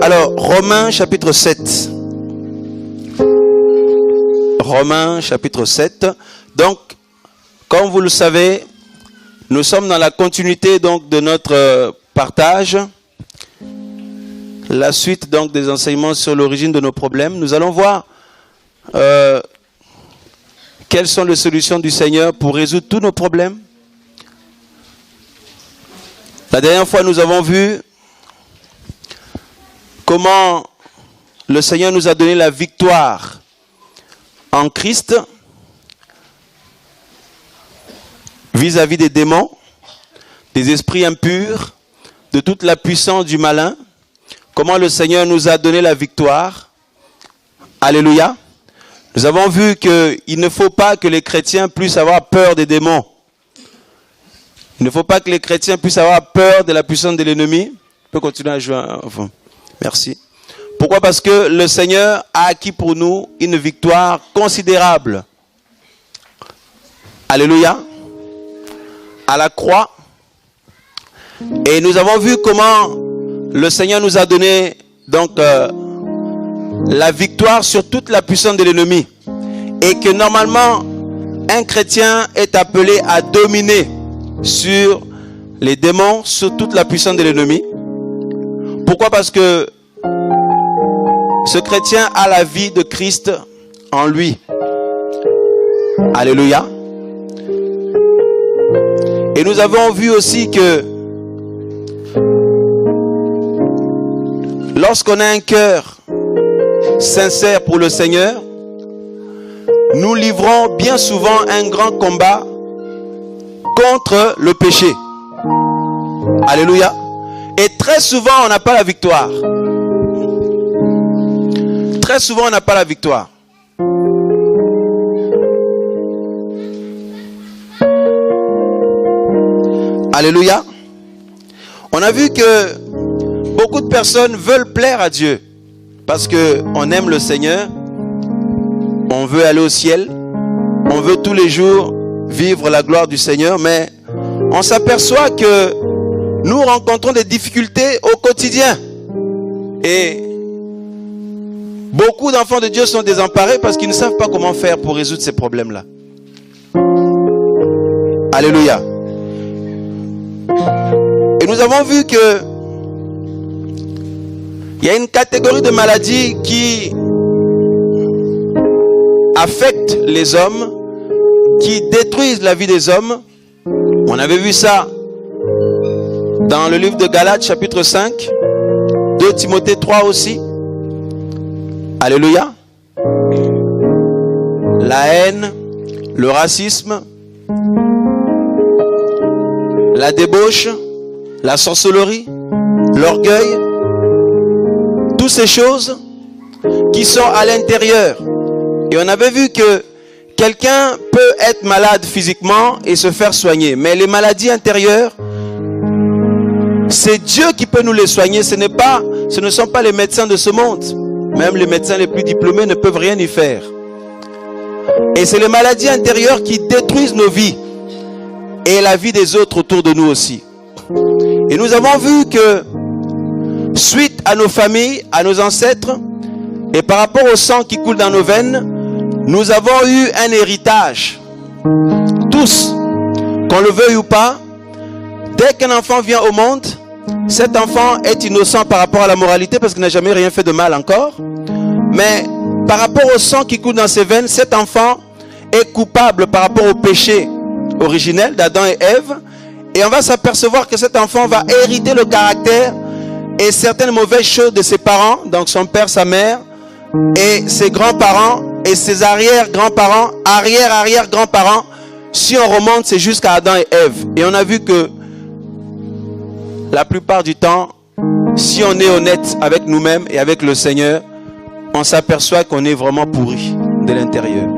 Alors, Romains chapitre 7. Romains chapitre 7. Donc, comme vous le savez, nous sommes dans la continuité donc de notre partage. La suite donc des enseignements sur l'origine de nos problèmes. Nous allons voir quelles sont les solutions du Seigneur pour résoudre tous nos problèmes. La dernière fois, nous avons vu comment le Seigneur nous a donné la victoire en Christ vis-à-vis des démons, des esprits impurs, de toute la puissance du malin. Comment le Seigneur nous a donné la victoire. Alléluia. Nous avons vu qu'il ne faut pas que les chrétiens puissent avoir peur des démons. Il ne faut pas que les chrétiens puissent avoir peur de la puissance de l'ennemi. On peut continuer à jouer. Enfin, merci. Pourquoi? Parce que le Seigneur a acquis pour nous une victoire considérable. Alléluia. À la croix. Et nous avons vu comment le Seigneur nous a donné donc la victoire sur toute la puissance de l'ennemi. Et que normalement, un chrétien est appelé à dominer sur les démons, sur toute la puissance de l'ennemi. Pourquoi? Parce que ce chrétien a la vie de Christ en lui. Alléluia. Et nous avons vu aussi que lorsqu'on a un cœur sincère pour le Seigneur, nous livrons bien souvent un grand combat contre le péché. Alléluia. Et très souvent, on n'a pas la victoire. Très souvent, on n'a pas la victoire. Alléluia. On a vu que beaucoup de personnes veulent plaire à Dieu parce qu'on aime le Seigneur, on veut aller au ciel, on veut tous les jours vivre la gloire du Seigneur, mais on s'aperçoit que nous rencontrons des difficultés au quotidien. Et beaucoup d'enfants de Dieu sont désemparés parce qu'ils ne savent pas comment faire pour résoudre ces problèmes-là. Alléluia. Et nous avons vu que il y a une catégorie de maladies qui affectent les hommes, qui détruisent la vie des hommes. On avait vu ça dans le livre de Galates chapitre 5, 2 Timothée 3 aussi. Alléluia. La haine, le racisme, la débauche, la sorcellerie, l'orgueil, toutes ces choses qui sont à l'intérieur. Et on avait vu que quelqu'un peut être malade physiquement et se faire soigner. Mais les maladies intérieures, c'est Dieu qui peut nous les soigner. Ce ne sont pas les médecins de ce monde. Même les médecins les plus diplômés ne peuvent rien y faire. Et c'est les maladies intérieures qui détruisent nos vies. Et la vie des autres autour de nous aussi. Et nous avons vu que suite à nos familles, à nos ancêtres, et par rapport au sang qui coule dans nos veines, nous avons eu un héritage. Tous, qu'on le veuille ou pas, dès qu'un enfant vient au monde, cet enfant est innocent par rapport à la moralité parce qu'il n'a jamais rien fait de mal encore. Mais par rapport au sang qui coule dans ses veines, cet enfant est coupable par rapport au péché originel d'Adam et Ève. Et on va s'apercevoir que cet enfant va hériter le caractère et certaines mauvaises choses de ses parents, donc son père, sa mère, et ses grands-parents, et ses arrière-grands-parents, arrière-arrière-grands-parents. Si on remonte, c'est jusqu'à Adam et Ève. Et on a vu que la plupart du temps, si on est honnête avec nous-mêmes et avec le Seigneur, on s'aperçoit qu'on est vraiment pourri de l'intérieur.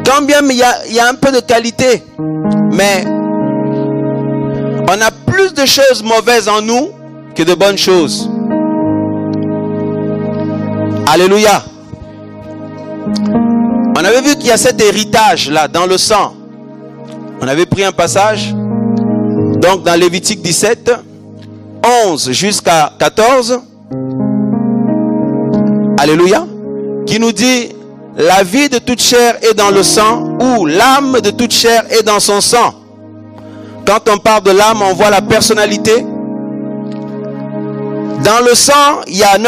Quand bien il y a un peu de qualité, mais on a plus de choses mauvaises en nous que de bonnes choses. Alléluia. On avait vu qu'il y a cet héritage là dans le sang. On avait pris un passage donc dans Lévitique 17 11 jusqu'à 14. Alléluia. Qui nous dit: la vie de toute chair est dans le sang, ou l'âme de toute chair est dans son sang. Quand on parle de l'âme, on voit la personnalité. Dans le sang, il y a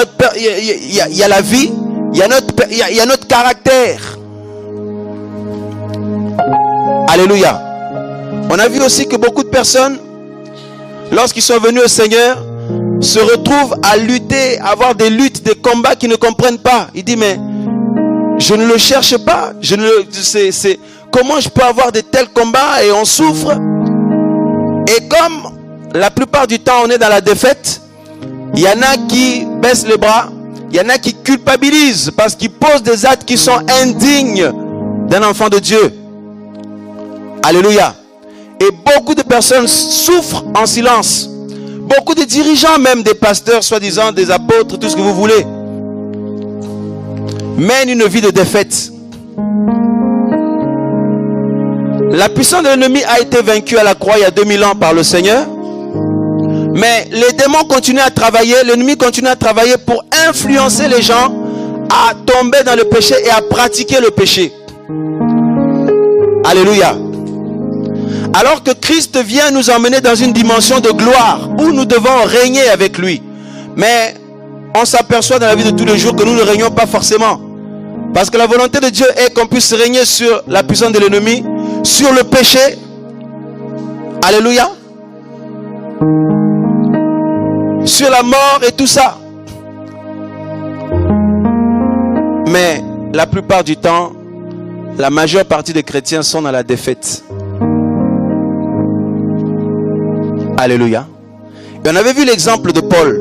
la vie, il y a notre caractère. Alléluia. On a vu aussi que beaucoup de personnes, lorsqu'ils sont venus au Seigneur, se retrouvent à lutter, à avoir des luttes, des combats qu'ils ne comprennent pas. Il dit: mais je ne le cherche pas. Comment je peux avoir de tels combats? Et on souffre. Et comme la plupart du temps on est dans la défaite, il y en a qui baissent les bras, il y en a qui culpabilisent parce qu'ils posent des actes qui sont indignes d'un enfant de Dieu. Alléluia. Et beaucoup de personnes souffrent en silence. Beaucoup de dirigeants, même des pasteurs, soi-disant des apôtres, tout ce que vous voulez, mènent une vie de défaite. La puissance de l'ennemi a été vaincue à la croix il y a 2000 ans par le Seigneur. Mais les démons continuent à travailler, l'ennemi continue à travailler pour influencer les gens à tomber dans le péché et à pratiquer le péché. Alléluia. Alors que Christ vient nous emmener dans une dimension de gloire où nous devons régner avec lui. Mais on s'aperçoit dans la vie de tous les jours que nous ne régnons pas forcément. Parce que la volonté de Dieu est qu'on puisse régner sur la puissance de l'ennemi, sur le péché. Alléluia. Sur la mort et tout ça. Mais la plupart du temps, la majeure partie des chrétiens sont dans la défaite. Alléluia. Et on avait vu l'exemple de Paul,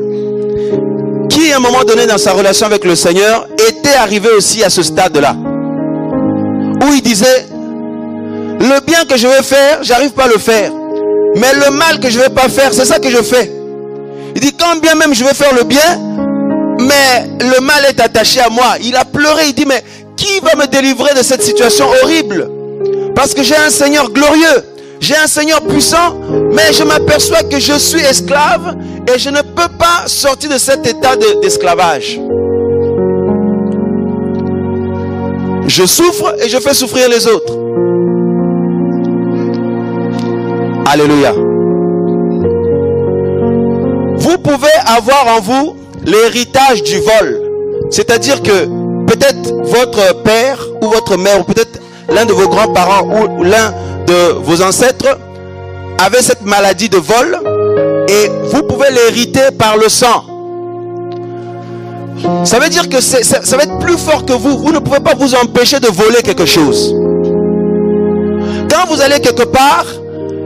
qui à un moment donné dans sa relation avec le Seigneur était arrivé aussi à ce stade-là, où il disait: le bien que je veux faire, j'arrive pas à le faire, mais le mal que je ne vais pas faire, c'est ça que je fais. Il dit: quand bien même je veux faire le bien, mais le mal est attaché à moi. Il a pleuré, il dit: mais qui va me délivrer de cette situation horrible? Parce que j'ai un Seigneur glorieux, j'ai un Seigneur puissant, mais je m'aperçois que je suis esclave et je ne peux pas sortir de cet état d'esclavage. Je souffre et je fais souffrir les autres. Alléluia. Vous pouvez avoir en vous l'héritage du vol. C'est-à-dire que peut-être votre père ou votre mère, ou peut-être l'un de vos grands-parents ou l'un de vos ancêtres avait cette maladie de vol et vous pouvez l'hériter par le sang. Ça veut dire que ça va être plus fort que vous. Vous ne pouvez pas vous empêcher de voler quelque chose. Quand vous allez quelque part,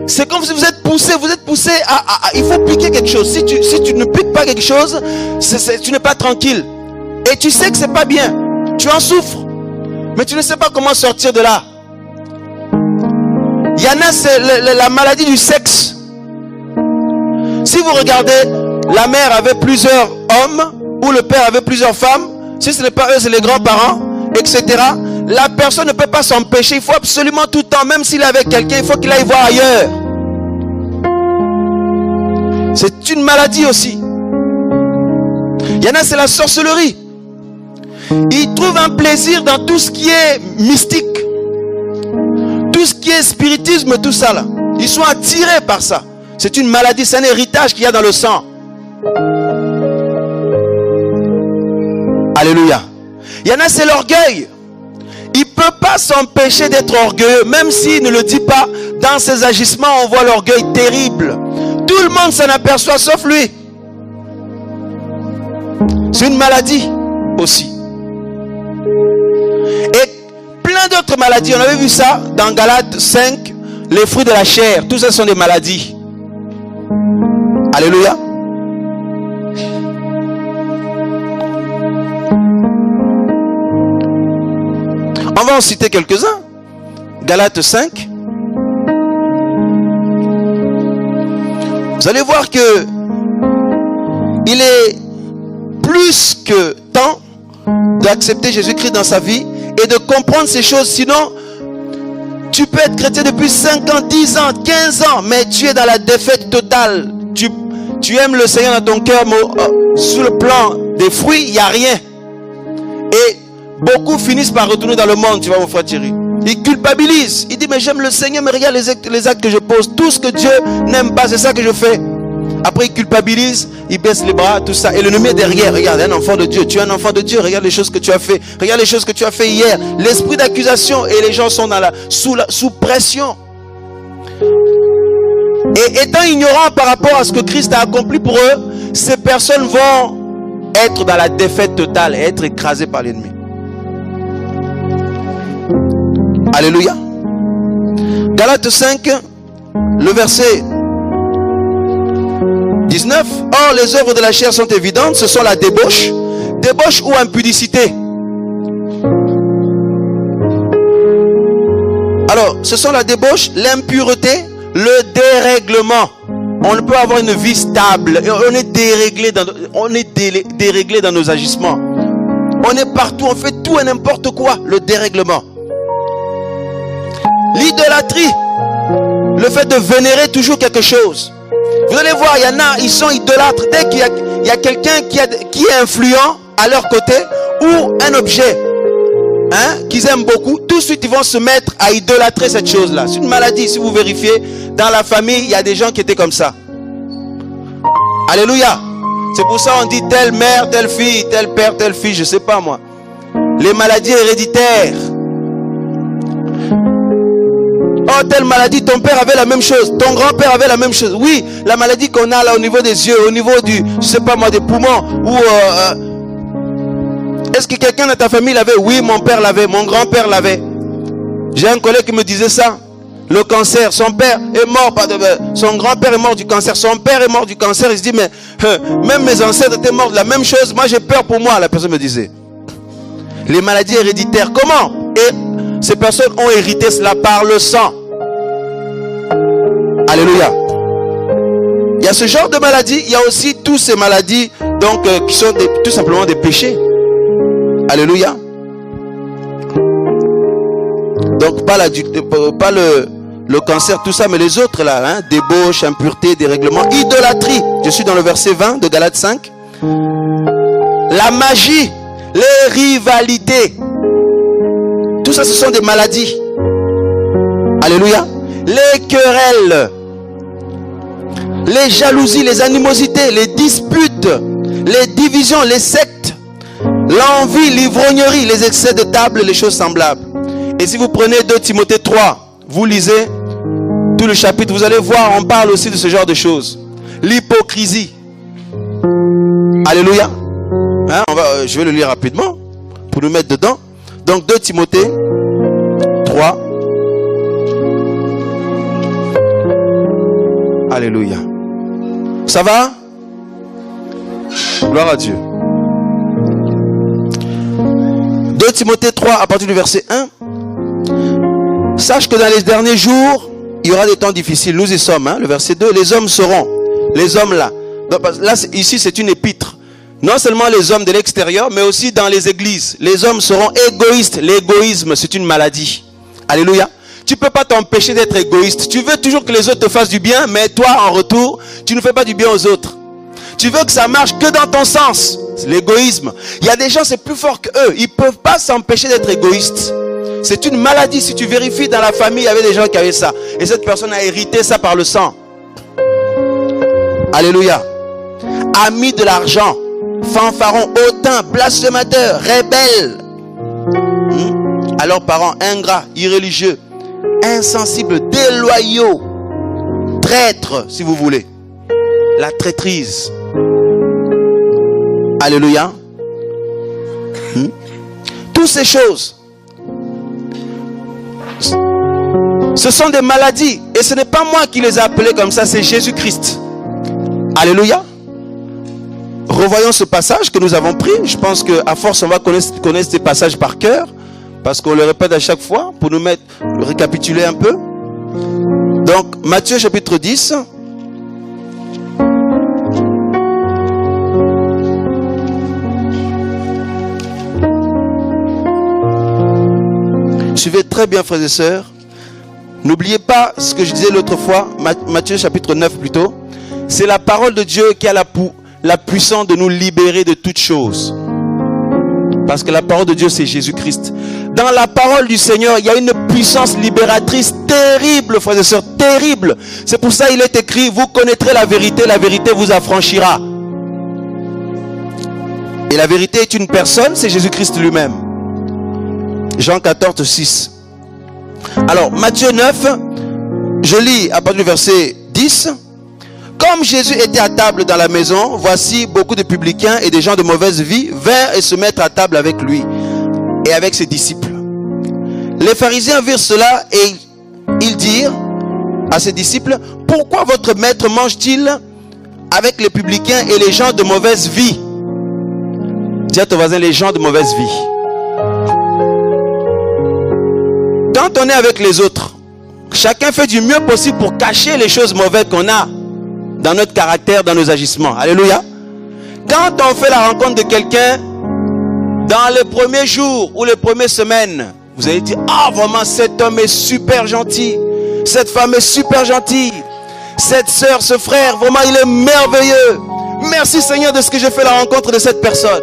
c'est comme si vous êtes poussé il faut piquer quelque chose. Si tu ne piques pas quelque chose, tu n'es pas tranquille. Et tu sais que c'est pas bien. Tu en souffres. Mais tu ne sais pas comment sortir de là. Il y en a, c'est la maladie du sexe. Si vous regardez, la mère avait plusieurs hommes, ou le père avait plusieurs femmes. Si ce n'est pas eux, c'est les grands-parents, etc. La personne ne peut pas s'empêcher. Il faut absolument tout le temps, même s'il est avec quelqu'un, il faut qu'il aille voir ailleurs. C'est une maladie aussi. Il y en a, c'est la sorcellerie. Ils trouvent un plaisir dans tout ce qui est mystique, tout ce qui est spiritisme, tout ça là. Ils sont attirés par ça. C'est une maladie, c'est un héritage qu'il y a dans le sang. Alléluia. Il y en a, c'est l'orgueil. Il ne peut pas s'empêcher d'être orgueilleux, même s'il ne le dit pas. Dans ses agissements, on voit l'orgueil terrible. Tout le monde s'en aperçoit, sauf lui. C'est une maladie aussi. Et plein d'autres maladies. On avait vu ça dans Galates 5, les fruits de la chair. Tout ça sont des maladies. Alléluia. On va en citer quelques-uns. Galates 5. Vous allez voir que il est plus que temps d'accepter Jésus-Christ dans sa vie et de comprendre ces choses. Sinon, tu peux être chrétien depuis 5 ans, 10 ans, 15 ans, mais tu es dans la défaite totale. tu aimes le Seigneur dans ton cœur, mais sur le plan des fruits, il n'y a rien. Et beaucoup finissent par retourner dans le monde, tu vois mon frère Thierry. Ils culpabilisent. Ils disent, mais j'aime le Seigneur, mais regarde les actes que je pose. Tout ce que Dieu n'aime pas, c'est ça que je fais. Après, ils culpabilisent, ils baissent les bras, tout ça. Et l'ennemi est derrière. Regarde, un enfant de Dieu. Tu es un enfant de Dieu. Regarde les choses que tu as fait. Regarde les choses que tu as fait hier. L'esprit d'accusation. Et les gens sont sous pression. Et étant ignorants par rapport à ce que Christ a accompli pour eux, ces personnes vont être dans la défaite totale et être écrasées par l'ennemi. Alléluia. Galates 5, le verset 19. Or, les œuvres de la chair sont évidentes. Ce sont la débauche ou impudicité. Alors, ce sont la débauche, l'impureté, le dérèglement. On ne peut avoir une vie stable. On est déréglé dans nos agissements. On est partout, on fait tout et n'importe quoi. Le dérèglement. L'idolâtrie. Le fait de vénérer toujours quelque chose. Vous allez voir, il y en a, ils sont idolâtres. Dès qu'il y a quelqu'un qui est influent à leur côté, ou un objet qu'ils aiment beaucoup, tout de suite ils vont se mettre à idolâtrer cette chose-là. C'est une maladie. Si vous vérifiez, dans la famille, il y a des gens qui étaient comme ça. Alléluia. C'est pour ça qu'on dit telle mère, telle fille, tel père, telle fille, je sais pas moi. Les maladies héréditaires. Oh, telle maladie, ton père avait la même chose, ton grand-père avait la même chose. Oui, la maladie qu'on a là au niveau des yeux, au niveau du, je sais pas moi, des poumons. Ou est-ce que quelqu'un dans ta famille l'avait? Oui, mon père l'avait, mon grand-père l'avait. J'ai un collègue qui me disait ça. Le cancer, son père est mort, son grand-père est mort du cancer, son père est mort du cancer. Il se dit, mais même mes ancêtres étaient morts de la même chose. Moi, j'ai peur pour moi, la personne me disait. Les maladies héréditaires, comment? Et ces personnes ont hérité cela par le sang. Alléluia. Il y a ce genre de maladie. Il y a aussi toutes ces maladies donc, qui sont tout simplement des péchés. Alléluia. Donc pas le cancer, tout ça, mais les autres là, débauche, impureté, dérèglement, idolâtrie. Je suis dans le verset 20 de Galates 5. La magie, les rivalités. Tout ça, ce sont des maladies. Alléluia. Les querelles, les jalousies, les animosités, les disputes, les divisions, les sectes, l'envie, l'ivrognerie, les excès de table, les choses semblables. Et si vous prenez 2 Timothée 3, vous lisez tout le chapitre, vous allez voir, on parle aussi de ce genre de choses. L'hypocrisie. Alléluia. Je vais le lire rapidement pour nous mettre dedans. Donc 2 Timothée 3. Alléluia. Ça va? Gloire à Dieu. 2 Timothée 3 à partir du verset 1. Sache que dans les derniers jours, il y aura des temps difficiles. Nous y sommes, le verset 2. Les hommes seront, les hommes là. Donc, là, ici, c'est une épître. Non seulement les hommes de l'extérieur, mais aussi dans les églises. Les hommes seront égoïstes. L'égoïsme, c'est une maladie. Alléluia. Tu ne peux pas t'empêcher d'être égoïste. Tu veux toujours que les autres te fassent du bien, mais toi, en retour, tu ne fais pas du bien aux autres. Tu veux que ça marche que dans ton sens. C'est l'égoïsme. Il y a des gens, c'est plus fort qu'eux. Ils ne peuvent pas s'empêcher d'être égoïstes. C'est une maladie. Si tu vérifies dans la famille, il y avait des gens qui avaient ça. Et cette personne a hérité ça par le sang. Alléluia. Amis de l'argent, fanfarons, hautains, blasphémateurs, rebelles. À leurs parents, ingrats, irréligieux, insensibles, déloyaux, traîtres, si vous voulez. La traîtrise. Alléluia. Toutes ces choses, ce sont des maladies. Et ce n'est pas moi qui les ai appelées comme ça, c'est Jésus-Christ. Alléluia. Revoyons ce passage que nous avons pris. Je pense qu'à force, on va connaître ces passages par cœur. Parce qu'on le répète à chaque fois pour nous récapituler un peu. Donc, Matthieu chapitre 10. Suivez très bien, frères et sœurs. N'oubliez pas ce que je disais l'autre fois, Matthieu chapitre 9 plutôt. C'est la parole de Dieu qui a la puissance de nous libérer de toutes choses. Parce que la parole de Dieu, c'est Jésus-Christ. Dans la parole du Seigneur, il y a une puissance libératrice terrible, frères et sœurs, terrible. C'est pour ça qu'il est écrit, vous connaîtrez la vérité vous affranchira. Et la vérité est une personne, c'est Jésus-Christ lui-même. Jean 14, 6. Alors, Matthieu 9, je lis à partir du verset 10. Comme Jésus était à table dans la maison, voici beaucoup de publicains et des gens de mauvaise vie vinrent et se mettre à table avec lui et avec ses disciples. Les pharisiens virent cela et ils dirent à ses disciples, pourquoi votre maître mange-t-il avec les publicains et les gens de mauvaise vie? Dis à ton voisin, les gens de mauvaise vie. Quand on est avec les autres, chacun fait du mieux possible pour cacher les choses mauvaises qu'on a dans notre caractère, dans nos agissements. Alléluia. Quand on fait la rencontre de quelqu'un, dans les premiers jours ou les premières semaines, vous allez dire, ah vraiment cet homme est super gentil, cette femme est super gentille, cette soeur, ce frère, vraiment il est merveilleux. Merci Seigneur de ce que j'ai fait la rencontre de cette personne.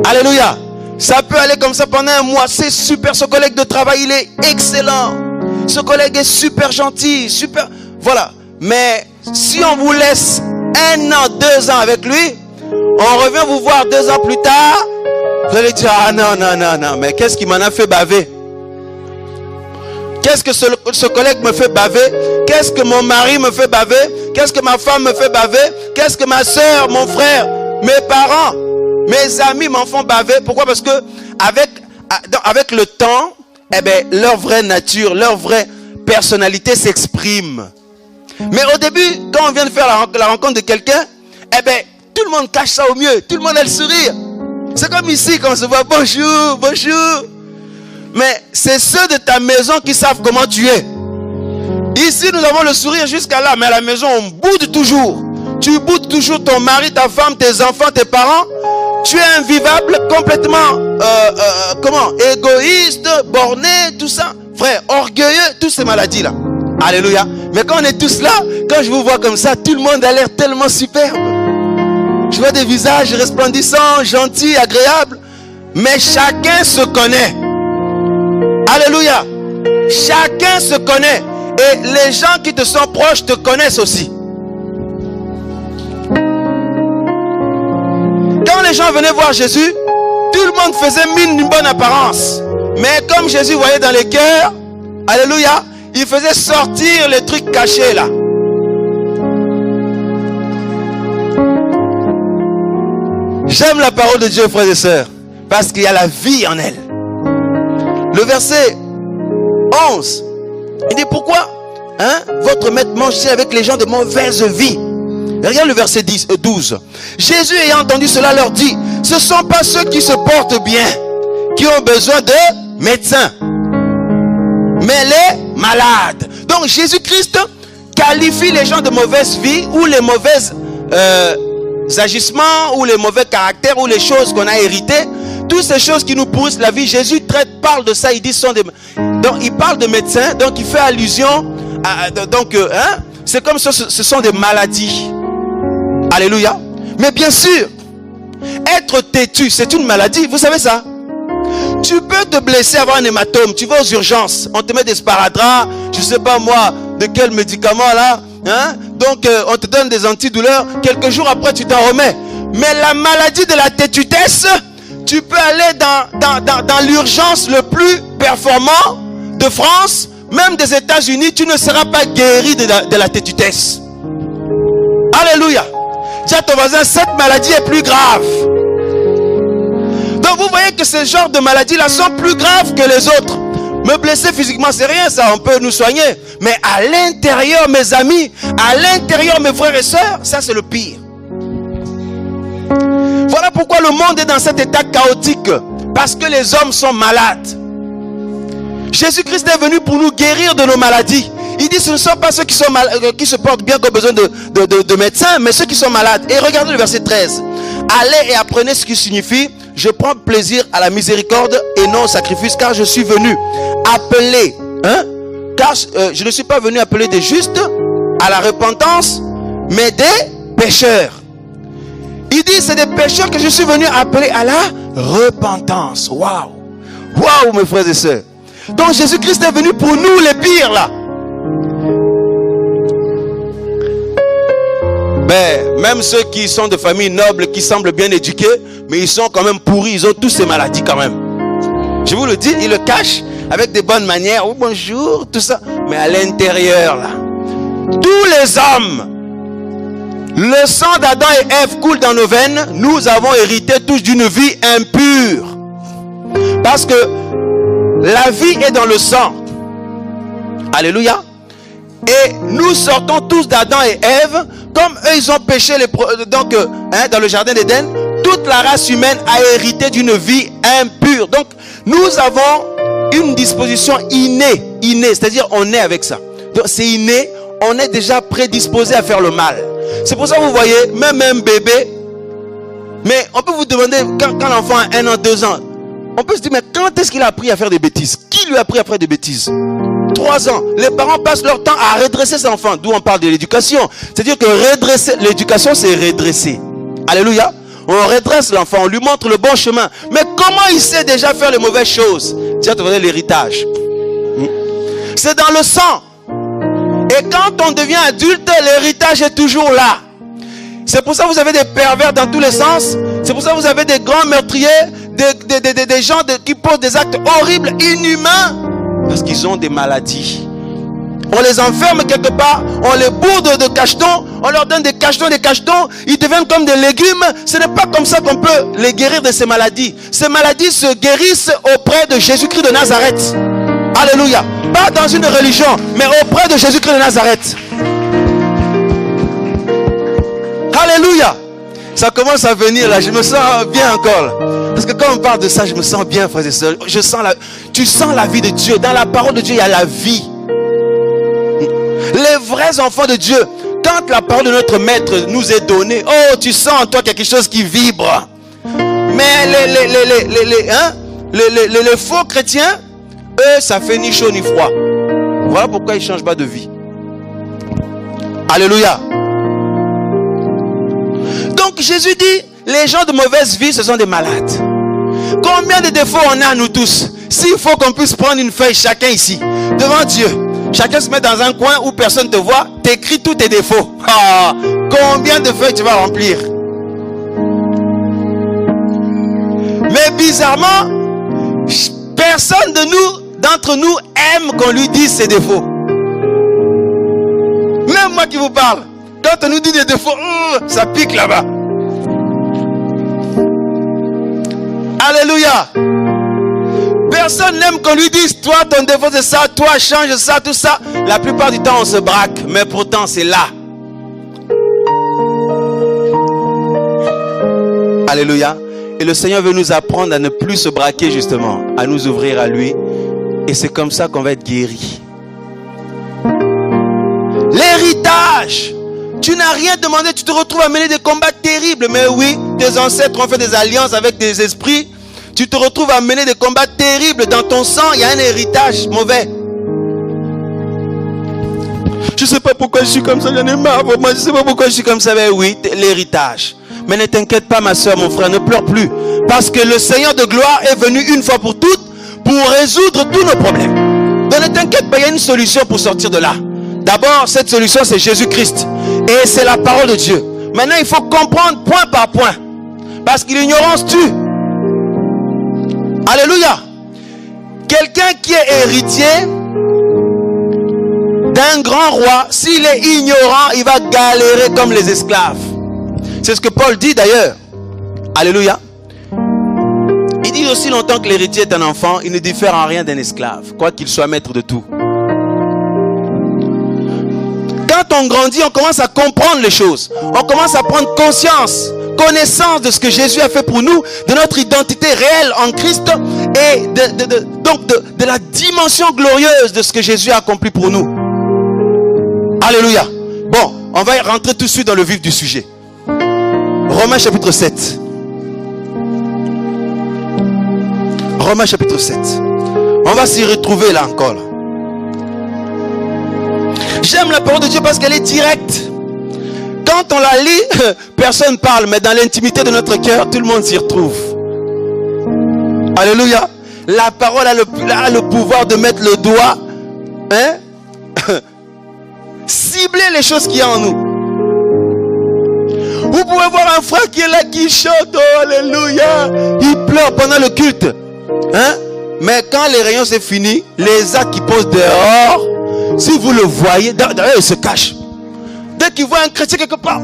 Alléluia. Ça peut aller comme ça pendant un mois. C'est super, ce collègue de travail il est excellent, ce collègue est super gentil, super, voilà. Mais si on vous laisse 1 an, 2 ans avec lui, on revient vous voir 2 ans plus tard, vous allez dire, ah non, mais qu'est-ce qui m'en a fait baver? Qu'est-ce que ce collègue me fait baver? Qu'est-ce que mon mari me fait baver? Qu'est-ce que ma femme me fait baver? Qu'est-ce que ma soeur, mon frère, mes parents, mes amis m'en font baver? Pourquoi? Parce que avec le temps, eh bien, leur vraie nature, leur vraie personnalité s'exprime. Mais au début, quand on vient de faire la rencontre de quelqu'un, eh bien, tout le monde cache ça au mieux. Tout le monde a le sourire. C'est comme ici, quand on se voit, bonjour, bonjour. Mais c'est ceux de ta maison qui savent comment tu es. Ici, nous avons le sourire jusqu'à là, mais à la maison, on boude toujours. Tu boudes toujours ton mari, ta femme, tes enfants, tes parents. Tu es invivable, complètement, égoïste, borné, tout ça. Frère, orgueilleux, toutes ces maladies-là. Alléluia. Mais quand on est tous là, quand je vous vois comme ça, tout le monde a l'air tellement superbe. Je vois des visages resplendissants, gentils, agréables. Mais chacun se connaît. Alléluia. Chacun se connaît. Et les gens qui te sont proches te connaissent aussi. Quand les gens venaient voir Jésus, tout le monde faisait mine d'une bonne apparence. Mais comme Jésus voyait dans les cœurs, alléluia, il faisait sortir les trucs cachés là. J'aime la parole de Dieu, frères et sœurs, parce qu'il y a la vie en elle. Le verset 11, il dit pourquoi votre maître mange-t-il avec les gens de mauvaise vie? Regarde le verset 12. Jésus ayant entendu cela leur dit, ce ne sont pas ceux qui se portent bien qui ont besoin de médecins, mais les malades. Donc Jésus-Christ qualifie les gens de mauvaise vie ou les mauvais agissements ou les mauvais caractères ou les choses qu'on a héritées. Toutes ces choses qui nous pourrissent la vie, Jésus parle de ça. Il dit donc il parle de médecins, donc il fait allusion à, c'est comme ça, ce sont des maladies. Alléluia. Mais bien sûr, être têtu, c'est une maladie, vous savez ça? Tu peux te blesser, avoir un hématome, tu vas aux urgences, on te met des sparadrap, je sais pas moi, de quel médicament là, donc on te donne des antidouleurs, quelques jours après tu t'en remets. Mais la maladie de la têtutesse, tu peux aller dans l'urgence le plus performant de France, même des États-Unis, tu ne seras pas guéri de la têtutesse. Alléluia. Dis à ton voisin, cette maladie est plus grave. Donc vous voyez que ce genre de maladies-là sont plus graves que les autres. Me blesser physiquement, c'est rien ça, on peut nous soigner. Mais à l'intérieur, mes amis, à l'intérieur, mes frères et sœurs, ça c'est le pire. Voilà pourquoi le monde est dans cet état chaotique. Parce que les hommes sont malades. Jésus-Christ est venu pour nous guérir de nos maladies. Il dit ce ne sont pas ceux qui se portent bien qui ont besoin de médecins, mais ceux qui sont malades. Et regardez le verset 13. Allez et apprenez ce qui signifie, je prends plaisir à la miséricorde et non au sacrifice, car je suis venu appeler, car je ne suis pas venu appeler des justes à la repentance, mais des pécheurs. Il dit, c'est des pécheurs que je suis venu appeler à la repentance. Waouh! Waouh, mes frères et sœurs. Donc Jésus-Christ est venu pour nous les pires là. Ben, même ceux qui sont de familles nobles, qui semblent bien éduqués, mais ils sont quand même pourris, ils ont tous ces maladies quand même. Je vous le dis, ils le cachent avec des bonnes manières. Oh, bonjour, tout ça. Mais à l'intérieur là, tous les hommes, le sang d'Adam et Ève coule dans nos veines. Nous avons hérité tous d'une vie impure. Parce que la vie est dans le sang. Alléluia. Et nous sortons tous d'Adam et Ève. Comme eux, ils ont péché dans le jardin d'Éden. Toute la race humaine a hérité d'une vie impure. Donc, nous avons une disposition innée. C'est-à-dire, on est avec ça. Donc, c'est inné. On est déjà prédisposé à faire le mal. C'est pour ça que vous voyez, même un bébé. Mais on peut vous demander, quand l'enfant a 1 an, 2 ans, on peut se dire, mais quand est-ce qu'il a appris à faire des bêtises? Qui lui a appris à faire des bêtises? 3 ans. Les parents passent leur temps à redresser ses enfants. D'où on parle de l'éducation. C'est-à-dire que redresser, l'éducation, c'est redresser. Alléluia. On redresse l'enfant, on lui montre le bon chemin. Mais comment il sait déjà faire les mauvaises choses? Tiens, tu vois l'héritage. C'est dans le sang. Et quand on devient adulte, l'héritage est toujours là. C'est pour ça que vous avez des pervers dans tous les sens. C'est pour ça que vous avez des grands meurtriers, des gens qui posent des actes horribles, inhumains. Parce qu'ils ont des maladies. On les enferme quelque part, on les bourre de cachetons, on leur donne des cachetons, ils deviennent comme des légumes. Ce n'est pas comme ça qu'on peut les guérir de ces maladies. Ces maladies se guérissent auprès de Jésus-Christ de Nazareth. Alléluia. Pas dans une religion, mais auprès de Jésus-Christ de Nazareth. Alléluia. Ça commence à venir là, je me sens bien encore là. Parce que quand on parle de ça, je me sens bien, frères et sœurs. Tu sens la vie de Dieu. Dans la parole de Dieu, il y a la vie. Les vrais enfants de Dieu, quand la parole de notre maître nous est donnée, oh, tu sens en toi quelque chose qui vibre. Mais les faux chrétiens, eux, ça fait ni chaud ni froid. Voilà pourquoi ils ne changent pas de vie. Alléluia. Donc Jésus dit, les gens de mauvaise vie, ce sont des malades. Combien de défauts on a nous tous? S'il faut qu'on puisse prendre une feuille, chacun ici, devant Dieu, chacun se met dans un coin où personne ne te voit, t'écris tous tes défauts. Ah, combien de feuilles tu vas remplir? Mais bizarrement, personne d'entre nous aime qu'on lui dise ses défauts. Même moi qui vous parle, quand on nous dit des défauts, ça pique là-bas. Alléluia. Personne n'aime qu'on lui dise, toi ton défaut c'est ça, toi change ça, tout ça. La plupart du temps on se braque, mais pourtant c'est là. Alléluia. Et le Seigneur veut nous apprendre à ne plus se braquer justement, à nous ouvrir à lui. Et c'est comme ça qu'on va être guéri. L'héritage. Tu n'as rien demandé, tu te retrouves à mener des combats terribles. Mais oui, tes ancêtres ont fait des alliances avec des esprits. Tu te retrouves à mener des combats terribles. Dans ton sang, il y a un héritage mauvais. Je ne sais pas pourquoi je suis comme ça, j'en ai marre. Moi, je ne sais pas pourquoi je suis comme ça. Mais oui, l'héritage. Mais ne t'inquiète pas, ma soeur, mon frère, ne pleure plus. Parce que le Seigneur de gloire est venu une fois pour toutes pour résoudre tous nos problèmes. Donc ne t'inquiète pas, il y a une solution pour sortir de là. D'abord, cette solution, c'est Jésus-Christ. Et c'est la parole de Dieu. Maintenant, il faut comprendre point par point. Parce que l'ignorance tue. Alléluia. Quelqu'un qui est héritier d'un grand roi, s'il est ignorant, il va galérer comme les esclaves. C'est ce que Paul dit d'ailleurs. Alléluia. Il dit aussi longtemps que l'héritier est un enfant, il ne diffère en rien d'un esclave, quoi qu'il soit maître de tout. Quand on grandit, on commence à comprendre les choses. On commence à prendre connaissance de ce que Jésus a fait pour nous, de notre identité réelle en Christ et donc de la dimension glorieuse de ce que Jésus a accompli pour nous. Alléluia. Bon, on va rentrer tout de suite dans le vif du sujet. Romains chapitre 7. Romains chapitre 7. On va s'y retrouver là encore. J'aime la parole de Dieu parce qu'elle est directe. quand on la lit, personne ne parle, mais dans l'intimité de notre cœur, tout le monde s'y retrouve. Alléluia. La parole a le pouvoir de mettre le doigt, cibler les choses qu'il y a en nous. Vous pouvez voir un frère qui est là, qui chante, oh, alléluia, il pleure pendant le culte. Mais quand les réunions c'est fini, les actes qui posent dehors, si vous le voyez, d'ailleurs il se cache. Dès qu'il voit un chrétien quelque part,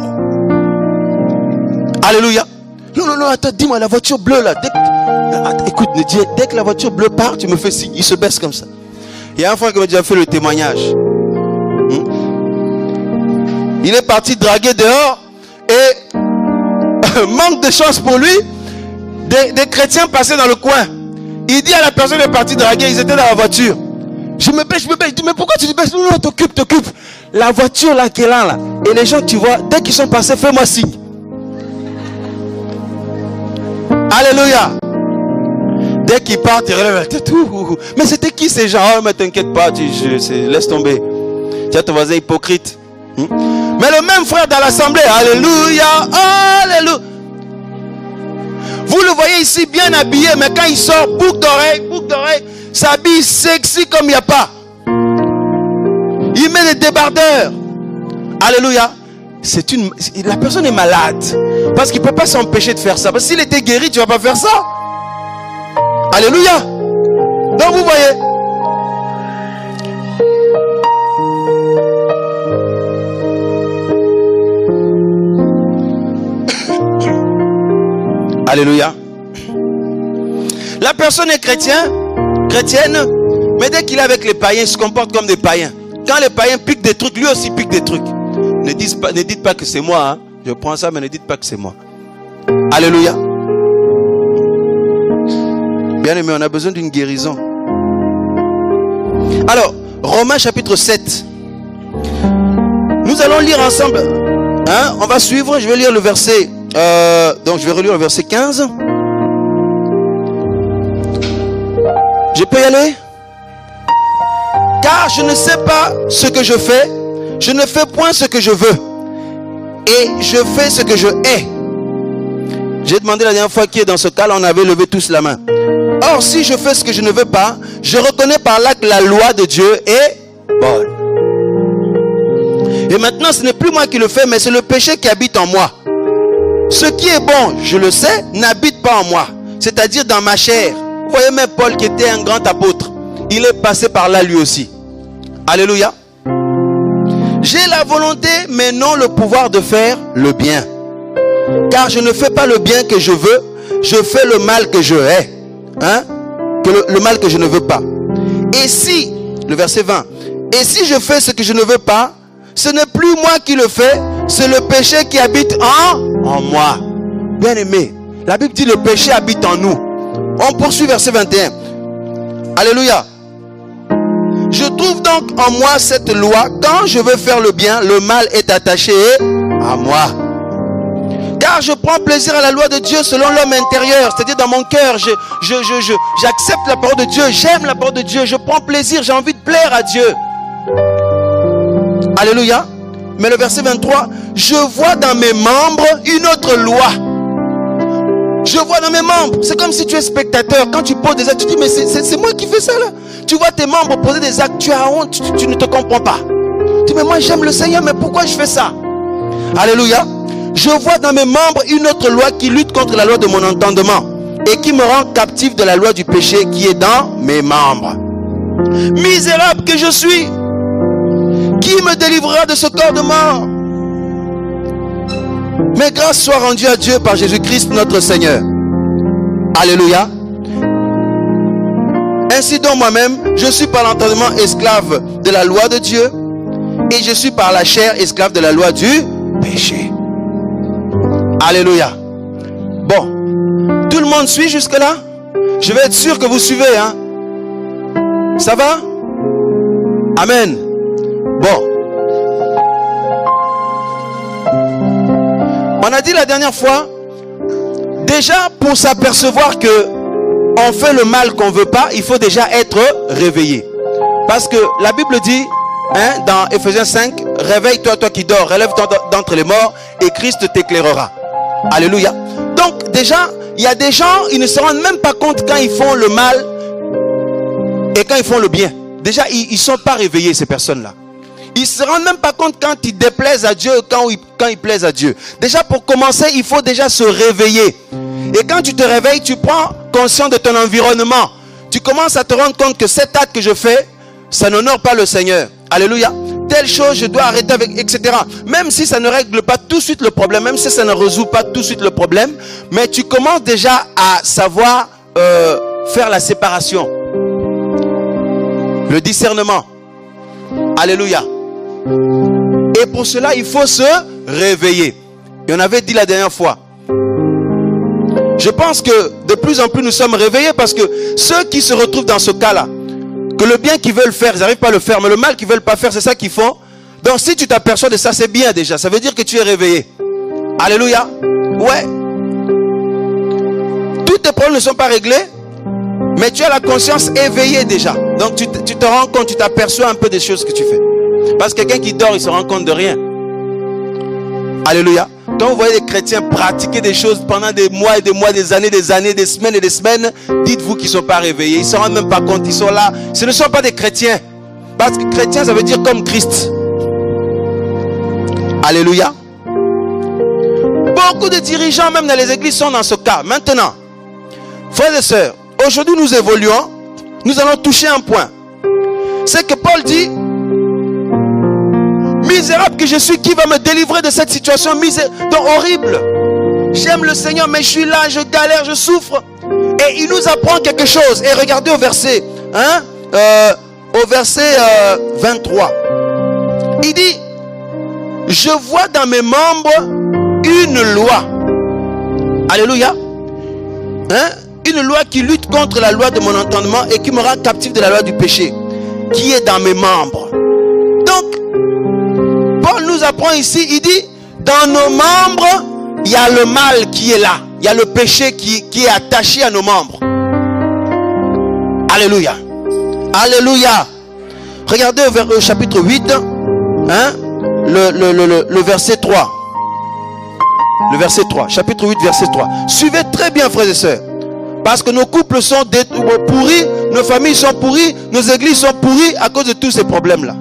alléluia. Non, attends, dis-moi, la voiture bleue là. Écoute, dès que la voiture bleue part, tu me fais signe. Il se baisse comme ça. Il y a un frère qui m'a déjà fait le témoignage. Il est parti draguer dehors et manque de chance pour lui, des chrétiens passaient dans le coin. Il dit à la personne qui est partie draguer, ils étaient dans la voiture. Je me baisse. Il dit, mais pourquoi tu te baisses? Non, t'occupe. La voiture là qui est là. Et les gens, tu vois, dès qu'ils sont passés, fais-moi signe. Alléluia. Dès qu'ils partent, ils relèvent la tête. Mais c'était qui ces gens? Oh, mais t'inquiète pas, laisse tomber. Tu as ton voisin hypocrite. Mais le même frère dans l'assemblée, alléluia, alléluia. Vous le voyez ici bien habillé, mais quand il sort, boucle d'oreille, s'habille sexy comme il n'y a pas. Il met des débardeurs. Alléluia. La personne est malade. Parce qu'il ne peut pas s'empêcher de faire ça. Parce que s'il était guéri, tu ne vas pas faire ça. Alléluia. Donc vous voyez. Alléluia. La personne est chrétienne, mais dès qu'il est avec les païens, il se comporte comme des païens. Quand les païens piquent des trucs, lui aussi pique des trucs. Ne dites pas que c'est moi. Hein. Je prends ça, mais ne dites pas que c'est moi. Alléluia. Bien aimé, on a besoin d'une guérison. Alors, Romains chapitre 7. Nous allons lire ensemble. On va suivre, je vais lire le verset. Donc je vais relire le verset 15. Je peux y aller? Car je ne sais pas ce que je fais. Je ne fais point ce que je veux. Et je fais ce que je hais. J'ai demandé la dernière fois qui est dans ce cas-là, on avait levé tous la main. Or, si je fais ce que je ne veux pas, je reconnais par là que la loi de Dieu est bonne. Et maintenant, ce n'est plus moi qui le fais, mais c'est le péché qui habite en moi. Ce qui est bon, je le sais, n'habite pas en moi. C'est-à-dire dans ma chair. Vous voyez même Paul qui était un grand apôtre. Il est passé par là lui aussi. Alléluia. J'ai la volonté, mais non le pouvoir de faire le bien. Car je ne fais pas le bien que je veux, je fais le mal que je hais. Le mal que je ne veux pas. Et si, le verset 20, et si je fais ce que je ne veux pas, ce n'est plus moi qui le fais, c'est le péché qui habite en moi. Bien aimé, la Bible dit le péché habite en nous. On poursuit verset 21. Alléluia. Je trouve donc en moi cette loi. Quand je veux faire le bien, le mal est attaché à moi. Car je prends plaisir à la loi de Dieu selon l'homme intérieur. C'est-à-dire dans mon cœur, j'accepte la parole de Dieu. J'aime la parole de Dieu. Je prends plaisir. J'ai envie de plaire à Dieu. Alléluia. Mais le verset 23. Je vois dans mes membres une autre loi. Je vois dans mes membres. C'est comme si tu es spectateur. Quand tu poses des actes, tu dis mais c'est moi qui fais ça là. Tu vois tes membres poser des actes. Tu as honte. Tu ne te comprends pas. Tu dis mais moi j'aime le Seigneur. Mais pourquoi je fais ça? Alléluia. Je vois dans mes membres une autre loi qui lutte contre la loi de mon entendement et qui me rend captif de la loi du péché qui est dans mes membres. Misérable que je suis, qui me délivrera de ce corps de mort? Mais grâce soit rendue à Dieu par Jésus-Christ notre Seigneur. Alléluia. Ainsi donc moi-même, je suis par l'entendement esclave de la loi de Dieu et je suis par la chair esclave de la loi du péché. Alléluia. Bon, tout le monde suit jusque là? Je vais être sûr que vous suivez, hein? Ça va? Amen. Bon. On a dit la dernière fois, déjà pour s'apercevoir que on fait le mal qu'on veut pas, il faut déjà être réveillé. Parce que la Bible dit, dans Ephésiens 5, réveille-toi, toi qui dors, relève-toi d'entre les morts et Christ t'éclairera. Alléluia. Donc déjà, il y a des gens, ils ne se rendent même pas compte quand ils font le mal et quand ils font le bien. Déjà, ils ne sont pas réveillés, ces personnes-là. Ils ne se rendent même pas compte quand ils déplaisent à Dieu, quand ils plaisent à Dieu. Déjà, pour commencer, il faut déjà se réveiller. Et quand tu te réveilles, tu prends conscience de ton environnement. Tu commences à te rendre compte que cet acte que je fais, ça n'honore pas le Seigneur. Alléluia. Telle chose, je dois arrêter avec, etc. Même si ça ne règle pas tout de suite le problème, même si ça ne résout pas tout de suite le problème, mais tu commences déjà à savoir faire la séparation. Le discernement. Alléluia. Et pour cela, il faut se réveiller. Et on avait dit la dernière fois. Je pense que de plus en plus nous sommes réveillés parce que ceux qui se retrouvent dans ce cas-là, que le bien qu'ils veulent faire, ils n'arrivent pas à le faire, mais le mal qu'ils veulent pas faire, c'est ça qu'ils font. Donc si tu t'aperçois de ça, c'est bien déjà. Ça veut dire que tu es réveillé. Alléluia. Ouais. Tous tes problèmes ne sont pas réglés, mais tu as la conscience éveillée déjà. Donc tu te rends compte, tu t'aperçois un peu des choses que tu fais. Parce que quelqu'un qui dort, il se rend compte de rien. Alléluia. Quand vous voyez des chrétiens pratiquer des choses pendant des mois et des mois, des années, des semaines et des semaines, dites-vous qu'ils ne sont pas réveillés. Ils ne se rendent même pas compte. Ils sont là. Ce ne sont pas des chrétiens. Parce que chrétien, ça veut dire comme Christ. Alléluia. Beaucoup de dirigeants, même dans les églises, sont dans ce cas. Maintenant, frères et sœurs, aujourd'hui nous évoluons. Nous allons toucher un point. C'est que Paul dit: misérable que je suis, qui va me délivrer de cette situation horrible? J'aime le Seigneur, mais je suis là, je galère, je souffre. Et il nous apprend quelque chose. Et regardez au verset, au verset 23. Il dit: je vois dans mes membres une loi. Alléluia. Une loi qui lutte contre la loi de mon entendement et qui me rend captif de la loi du péché, qui est dans mes membres. Donc, Paul nous apprend ici, il dit: dans nos membres, il y a le mal qui est là. Il y a le péché qui est attaché à nos membres. Alléluia. Alléluia. Regardez au chapitre 8, le verset 3. Le verset 3, chapitre 8, verset 3. Suivez très bien, frères et sœurs. Parce que nos couples sont pourris, nos familles sont pourries, nos églises sont pourries à cause de tous ces problèmes-là.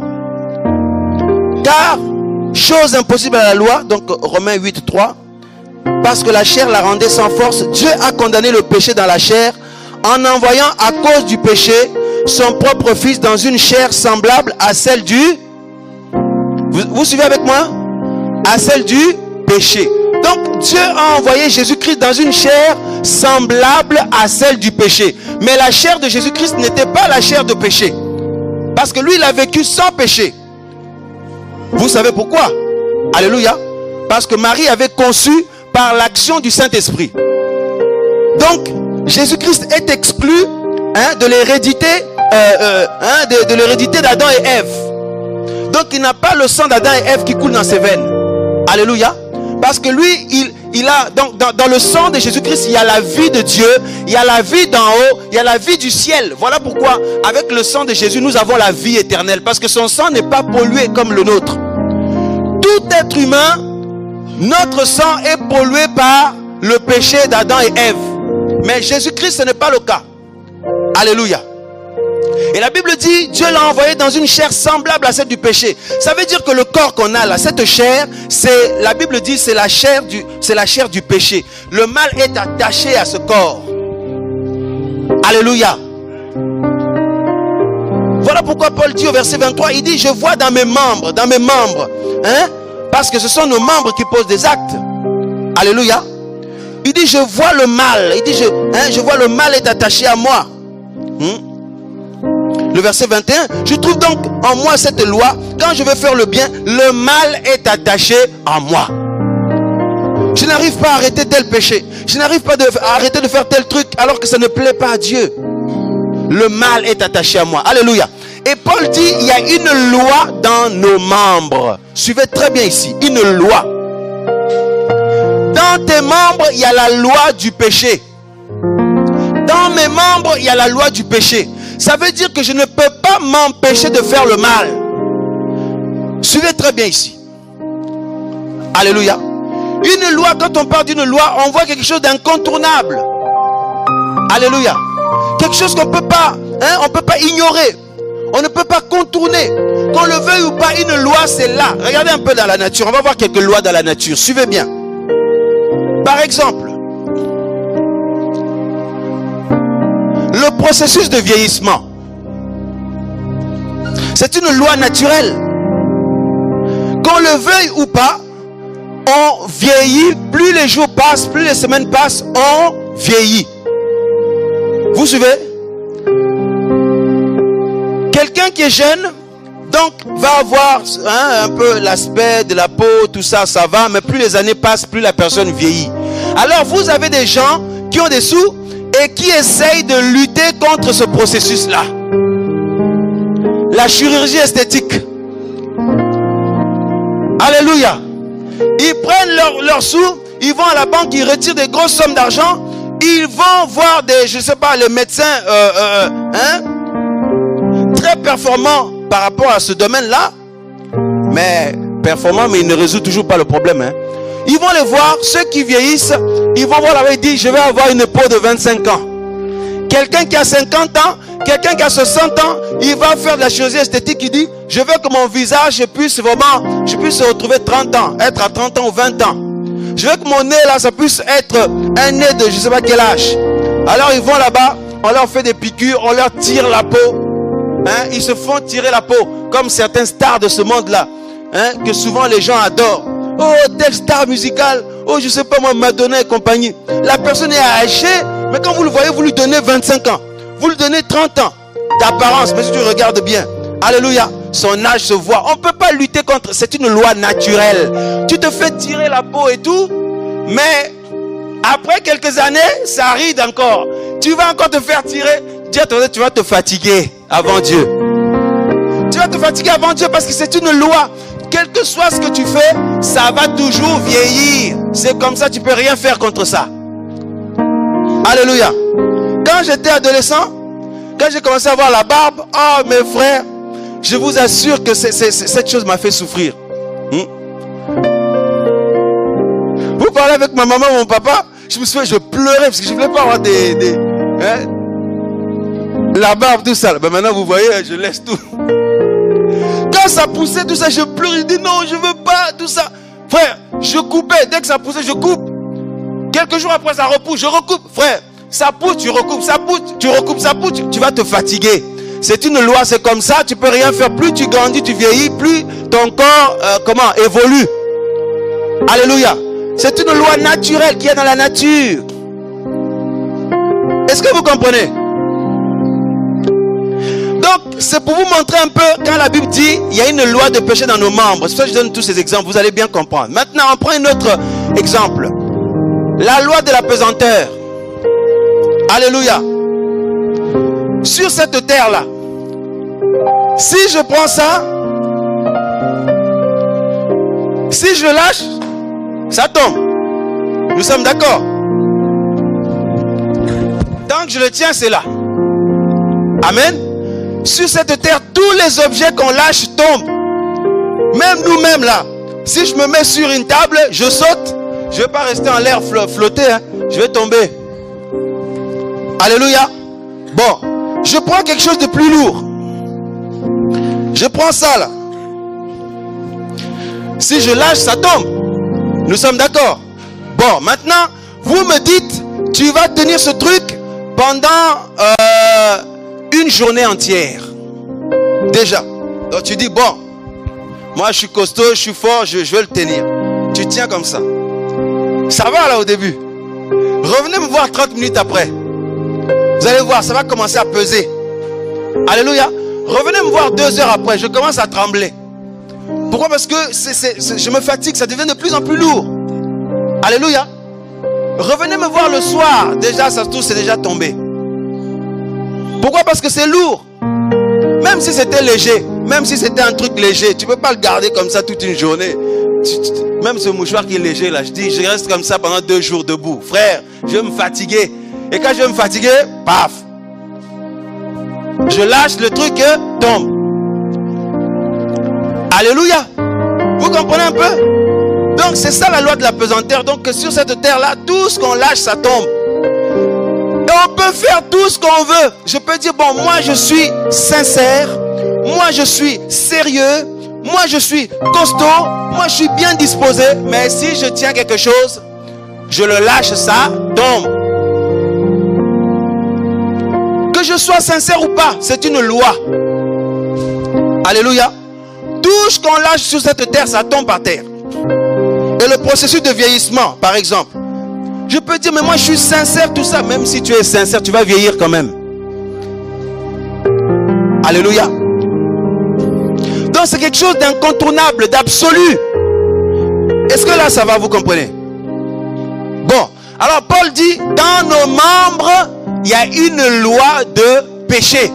Car, chose impossible à la loi, donc Romains 8, 3, parce que la chair la rendait sans force, Dieu a condamné le péché dans la chair en envoyant à cause du péché son propre fils dans une chair semblable à celle du... Vous suivez avec moi? À celle du péché. Donc Dieu a envoyé Jésus-Christ dans une chair semblable à celle du péché. Mais la chair de Jésus-Christ n'était pas la chair de péché. Parce que lui, il a vécu sans péché. Vous savez pourquoi? Alléluia. Parce que Marie avait conçu par l'action du Saint-Esprit. Donc, Jésus-Christ est exclu de l'hérédité de l'hérédité d'Adam et Ève. Donc, il n'a pas le sang d'Adam et Ève qui coule dans ses veines. Alléluia. Parce que lui, il a dans le sang de Jésus-Christ, il y a la vie de Dieu, il y a la vie d'en haut, il y a la vie du ciel. Voilà pourquoi, avec le sang de Jésus, nous avons la vie éternelle. Parce que son sang n'est pas pollué comme le nôtre. Tout être humain, notre sang est pollué par le péché d'Adam et Ève. Mais Jésus-Christ, ce n'est pas le cas. Alléluia. Et la Bible dit, Dieu l'a envoyé dans une chair semblable à celle du péché. Ça veut dire que le corps qu'on a là, cette chair, la Bible dit, c'est la chair du péché. Le mal est attaché à ce corps. Alléluia. Voilà pourquoi Paul dit au verset 23, il dit, je vois dans mes membres, parce que ce sont nos membres qui posent des actes. Alléluia. Il dit, je vois le mal. Il dit, je vois le mal est attaché à moi. Le verset 21, je trouve donc en moi cette loi, quand je veux faire le bien, le mal est attaché à moi. Je n'arrive pas à arrêter tel péché. Je n'arrive pas à arrêter de faire tel truc alors que ça ne plaît pas à Dieu. Le mal est attaché à moi. Alléluia. Et Paul dit, il y a une loi dans nos membres. Suivez très bien ici, une loi. Dans tes membres, il y a la loi du péché. Dans mes membres, il y a la loi du péché. Ça veut dire que je ne peux pas m'empêcher de faire le mal. Suivez très bien ici. Alléluia. Une loi, quand on parle d'une loi, on voit quelque chose d'incontournable. Alléluia. Quelque chose qu'on peut pas, on peut pas ignorer. On ne peut pas contourner. Qu'on le veuille ou pas, une loi, c'est là. Regardez un peu dans la nature. On va voir quelques lois dans la nature. Suivez bien. Par exemple, le processus de vieillissement. C'est une loi naturelle. Qu'on le veuille ou pas, on vieillit. Plus les jours passent, plus les semaines passent, on vieillit. Vous suivez? Quelqu'un qui est jeune, donc, va avoir un peu l'aspect de la peau, tout ça, ça va, mais plus les années passent, plus la personne vieillit. Alors, vous avez des gens qui ont des sous et qui essayent de lutter contre ce processus-là. La chirurgie esthétique. Alléluia. Ils prennent leurs sous, ils vont à la banque, ils retirent des grosses sommes d'argent, ils vont voir des, je sais pas, les médecins très performants par rapport à ce domaine-là, mais performants, mais ils ne résolvent toujours pas le problème. Ils vont les voir, ceux qui vieillissent, ils vont voir là-bas, ils disent, je vais avoir une peau de 25 ans. Quelqu'un qui a 50 ans, quelqu'un qui a 60 ans, il va faire de la chirurgie esthétique, il dit, je veux que mon visage puisse vraiment, je puisse retrouver 30 ans, être à 30 ans ou 20 ans. Je veux que mon nez là, ça puisse être un nez de je sais pas quel âge. Alors ils vont là-bas, on leur fait des piqûres, on leur tire la peau. Ils se font tirer la peau, comme certains stars de ce monde-là, que souvent les gens adorent. Oh, telle star musicale, oh, je sais pas moi, Madonna et compagnie. La personne est âgée, mais quand vous le voyez, vous lui donnez 25 ans. Vous lui donnez 30 ans d'apparence, mais si tu regardes bien, alléluia, son âge se voit. On ne peut pas lutter contre, c'est une loi naturelle. Tu te fais tirer la peau et tout, mais après quelques années, ça arrive encore. Tu vas encore te faire tirer. Dis à ton tu vas te fatiguer avant Dieu. Tu vas te fatiguer avant Dieu parce que c'est une loi. Quel que soit ce que tu fais, ça va toujours vieillir. C'est comme ça, tu ne peux rien faire contre ça. Alléluia. Quand j'étais adolescent, quand j'ai commencé à avoir la barbe, oh mes frères, je vous assure que cette chose m'a fait souffrir. Vous parlez avec ma maman, mon papa, je me souviens, je pleurais parce que je ne voulais pas avoir la barbe, tout ça. Ben maintenant, vous voyez, je laisse tout. Quand ça poussait, tout ça, je pleurais. Je dis non, je veux pas, tout ça. Frère, je coupais. Dès que ça poussait, je coupe. Quelques jours après, ça repousse. Je recoupe. Frère, ça pousse, tu recoupes. Ça pousse, tu recoupes, ça pousse. Tu vas te fatiguer. C'est une loi, c'est comme ça. Tu peux rien faire. Plus tu grandis, tu vieillis, plus ton corps, évolue. Alléluia. C'est une loi naturelle qui est dans la nature. Est-ce que vous comprenez? Donc, c'est pour vous montrer un peu, quand la Bible dit, il y a une loi de péché dans nos membres. C'est pour ça que je donne tous ces exemples, vous allez bien comprendre. Maintenant, on prend un autre exemple. La loi de la pesanteur. Alléluia. Sur cette terre-là, si je prends ça, si je lâche, ça tombe. Nous sommes d'accord? Tant que je le tiens, c'est là. Amen. Sur cette terre, tous les objets qu'on lâche tombent. Même nous-mêmes là. Si je me mets sur une table, je saute. Je ne vais pas rester en l'air flotter. Je vais tomber. Alléluia. Bon, je prends quelque chose de plus lourd. Je prends ça là. Si je lâche, ça tombe. Nous sommes d'accord? Bon, maintenant, vous me dites, tu vas tenir ce truc pendant une journée entière. Déjà. Donc tu dis, bon, moi je suis costaud, je suis fort, je vais le tenir. Tu tiens comme ça. Ça va là au début. Revenez me voir 30 minutes après. Vous allez voir, ça va commencer à peser. Alléluia. Revenez me voir 2 heures après, je commence à trembler. Pourquoi? Parce que je me fatigue, ça devient de plus en plus lourd. Alléluia. Revenez me voir le soir, déjà ça se trouve, c'est déjà tombé. Pourquoi? Parce que c'est lourd. Même si c'était léger, même si c'était un truc léger, tu ne peux pas le garder comme ça toute une journée. Même ce mouchoir qui est léger là, je dis, je reste comme ça pendant 2 jours debout. Frère, je vais me fatiguer. Et quand je vais me fatiguer, paf. Je lâche le truc et tombe. Alléluia. comprenez un peu? Donc c'est ça la loi de la pesanteur. Donc sur cette terre-là, tout ce qu'on lâche, ça tombe. Et on peut faire tout ce qu'on veut. Je peux dire, bon, moi je suis sincère, moi je suis sérieux, moi je suis costaud, moi je suis bien disposé, mais si je tiens quelque chose, je le lâche, ça tombe. Que je sois sincère ou pas, c'est une loi. Alléluia. Tout ce qu'on lâche sur cette terre, ça tombe par terre. Et le processus de vieillissement, par exemple. Je peux dire, mais moi je suis sincère, tout ça. Même si tu es sincère, tu vas vieillir quand même. Alléluia. Donc c'est quelque chose d'incontournable, d'absolu. Est-ce que là ça va, vous comprenez? Bon, alors Paul dit, dans nos membres, il y a une loi de péché.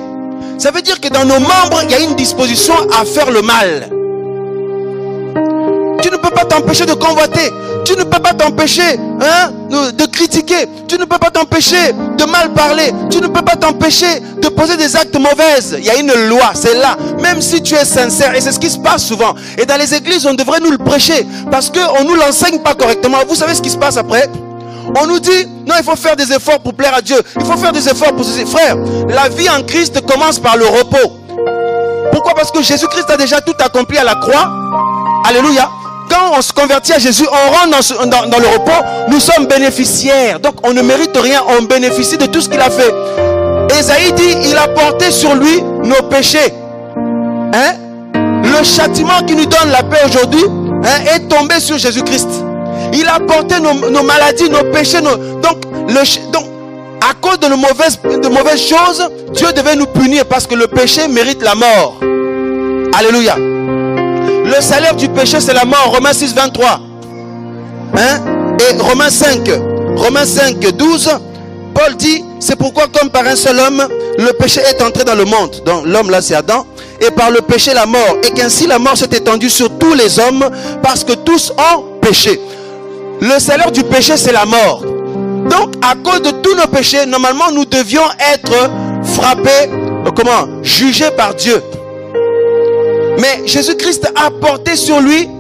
Ça veut dire que dans nos membres, il y a une disposition à faire le mal. Tu ne peux pas t'empêcher de convoiter. Tu ne peux pas t'empêcher de critiquer. Tu ne peux pas t'empêcher de mal parler. Tu ne peux pas t'empêcher de poser des actes mauvais. Il y a une loi, c'est là. Même si tu es sincère, et c'est ce qui se passe souvent. Et dans les églises, on devrait nous le prêcher. Parce qu'on ne nous l'enseigne pas correctement. Vous savez ce qui se passe après? On nous dit, non, il faut faire des efforts pour plaire à Dieu. Il faut faire des efforts pour ceci. Frère, la vie en Christ commence par le repos. Pourquoi? Parce que Jésus-Christ a déjà tout accompli à la croix. Alléluia. Quand on se convertit à Jésus, on rentre dans le repos, nous sommes bénéficiaires. Donc on ne mérite rien, on bénéficie de tout ce qu'il a fait. Ésaïe dit, il a porté sur lui nos péchés. Le châtiment qui nous donne la paix aujourd'hui est tombé sur Jésus-Christ. Il a porté nos maladies, nos péchés. Donc, à cause de mauvaises choses, Dieu devait nous punir parce que le péché mérite la mort. Alléluia. Le salaire du péché, c'est la mort. Romains 6, 23. Et Romains 5, 12. Paul dit, c'est pourquoi comme par un seul homme, le péché est entré dans le monde. Donc l'homme là, c'est Adam. Et par le péché, la mort. Et qu'ainsi la mort s'est étendue sur tous les hommes parce que tous ont péché. Le salaire du péché, c'est la mort. Donc, à cause de tous nos péchés, normalement, nous devions être frappés, jugés par Dieu. Mais Jésus-Christ a porté sur lui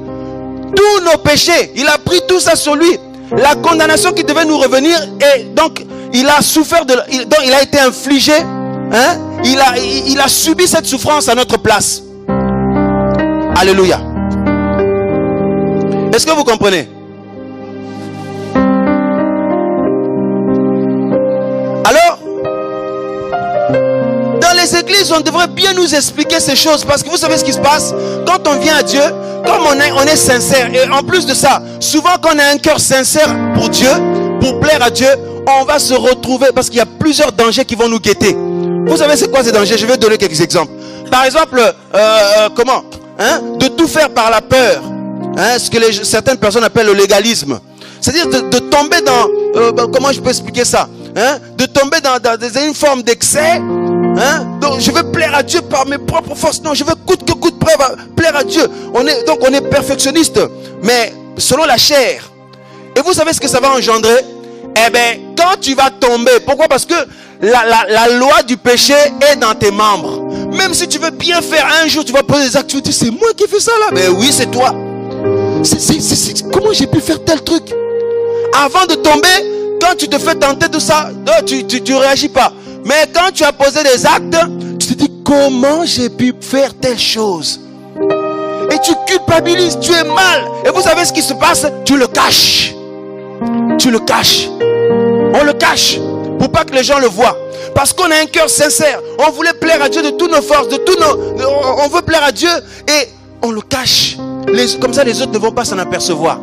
tous nos péchés. Il a pris tout ça sur lui. La condamnation qui devait nous revenir, et donc, il a souffert donc il a été infligé. Il a subi cette souffrance à notre place. Alléluia. Est-ce que vous comprenez? Alors, dans les églises, on devrait bien nous expliquer ces choses. Parce que vous savez ce qui se passe? Quand on vient à Dieu, comme on est sincère. Et en plus de ça, souvent quand on a un cœur sincère pour Dieu, pour plaire à Dieu, on va se retrouver. Parce qu'il y a plusieurs dangers qui vont nous guetter. Vous savez c'est quoi ces dangers? Je vais donner quelques exemples. Par exemple, de tout faire par la peur. Ce que certaines personnes appellent le légalisme. C'est-à-dire de tomber dans... comment je peux expliquer ça? De tomber dans une forme d'excès. Donc je veux plaire à Dieu par mes propres forces. Non, je veux coûte que coûte plaire à Dieu. On est perfectionniste, mais selon la chair. Et vous savez ce que ça va engendrer? Eh bien, quand tu vas tomber, pourquoi? Parce que la loi du péché est dans tes membres. Même si tu veux bien faire, un jour tu vas poser des actes, tu te dis, c'est moi qui ai fait ça là. Mais oui, c'est toi. Comment j'ai pu faire tel truc? Avant de tomber, quand tu te fais tenter de ça, tu réagis pas. Mais quand tu as posé des actes, tu te dis, comment j'ai pu faire telle chose? Et tu culpabilises, tu es mal. Et vous savez ce qui se passe? Tu le caches. Tu le caches. On le cache pour pas que les gens le voient. Parce qu'on a un cœur sincère. On voulait plaire à Dieu de toutes nos forces, on veut plaire à Dieu et on le cache. Comme ça, les autres ne vont pas s'en apercevoir.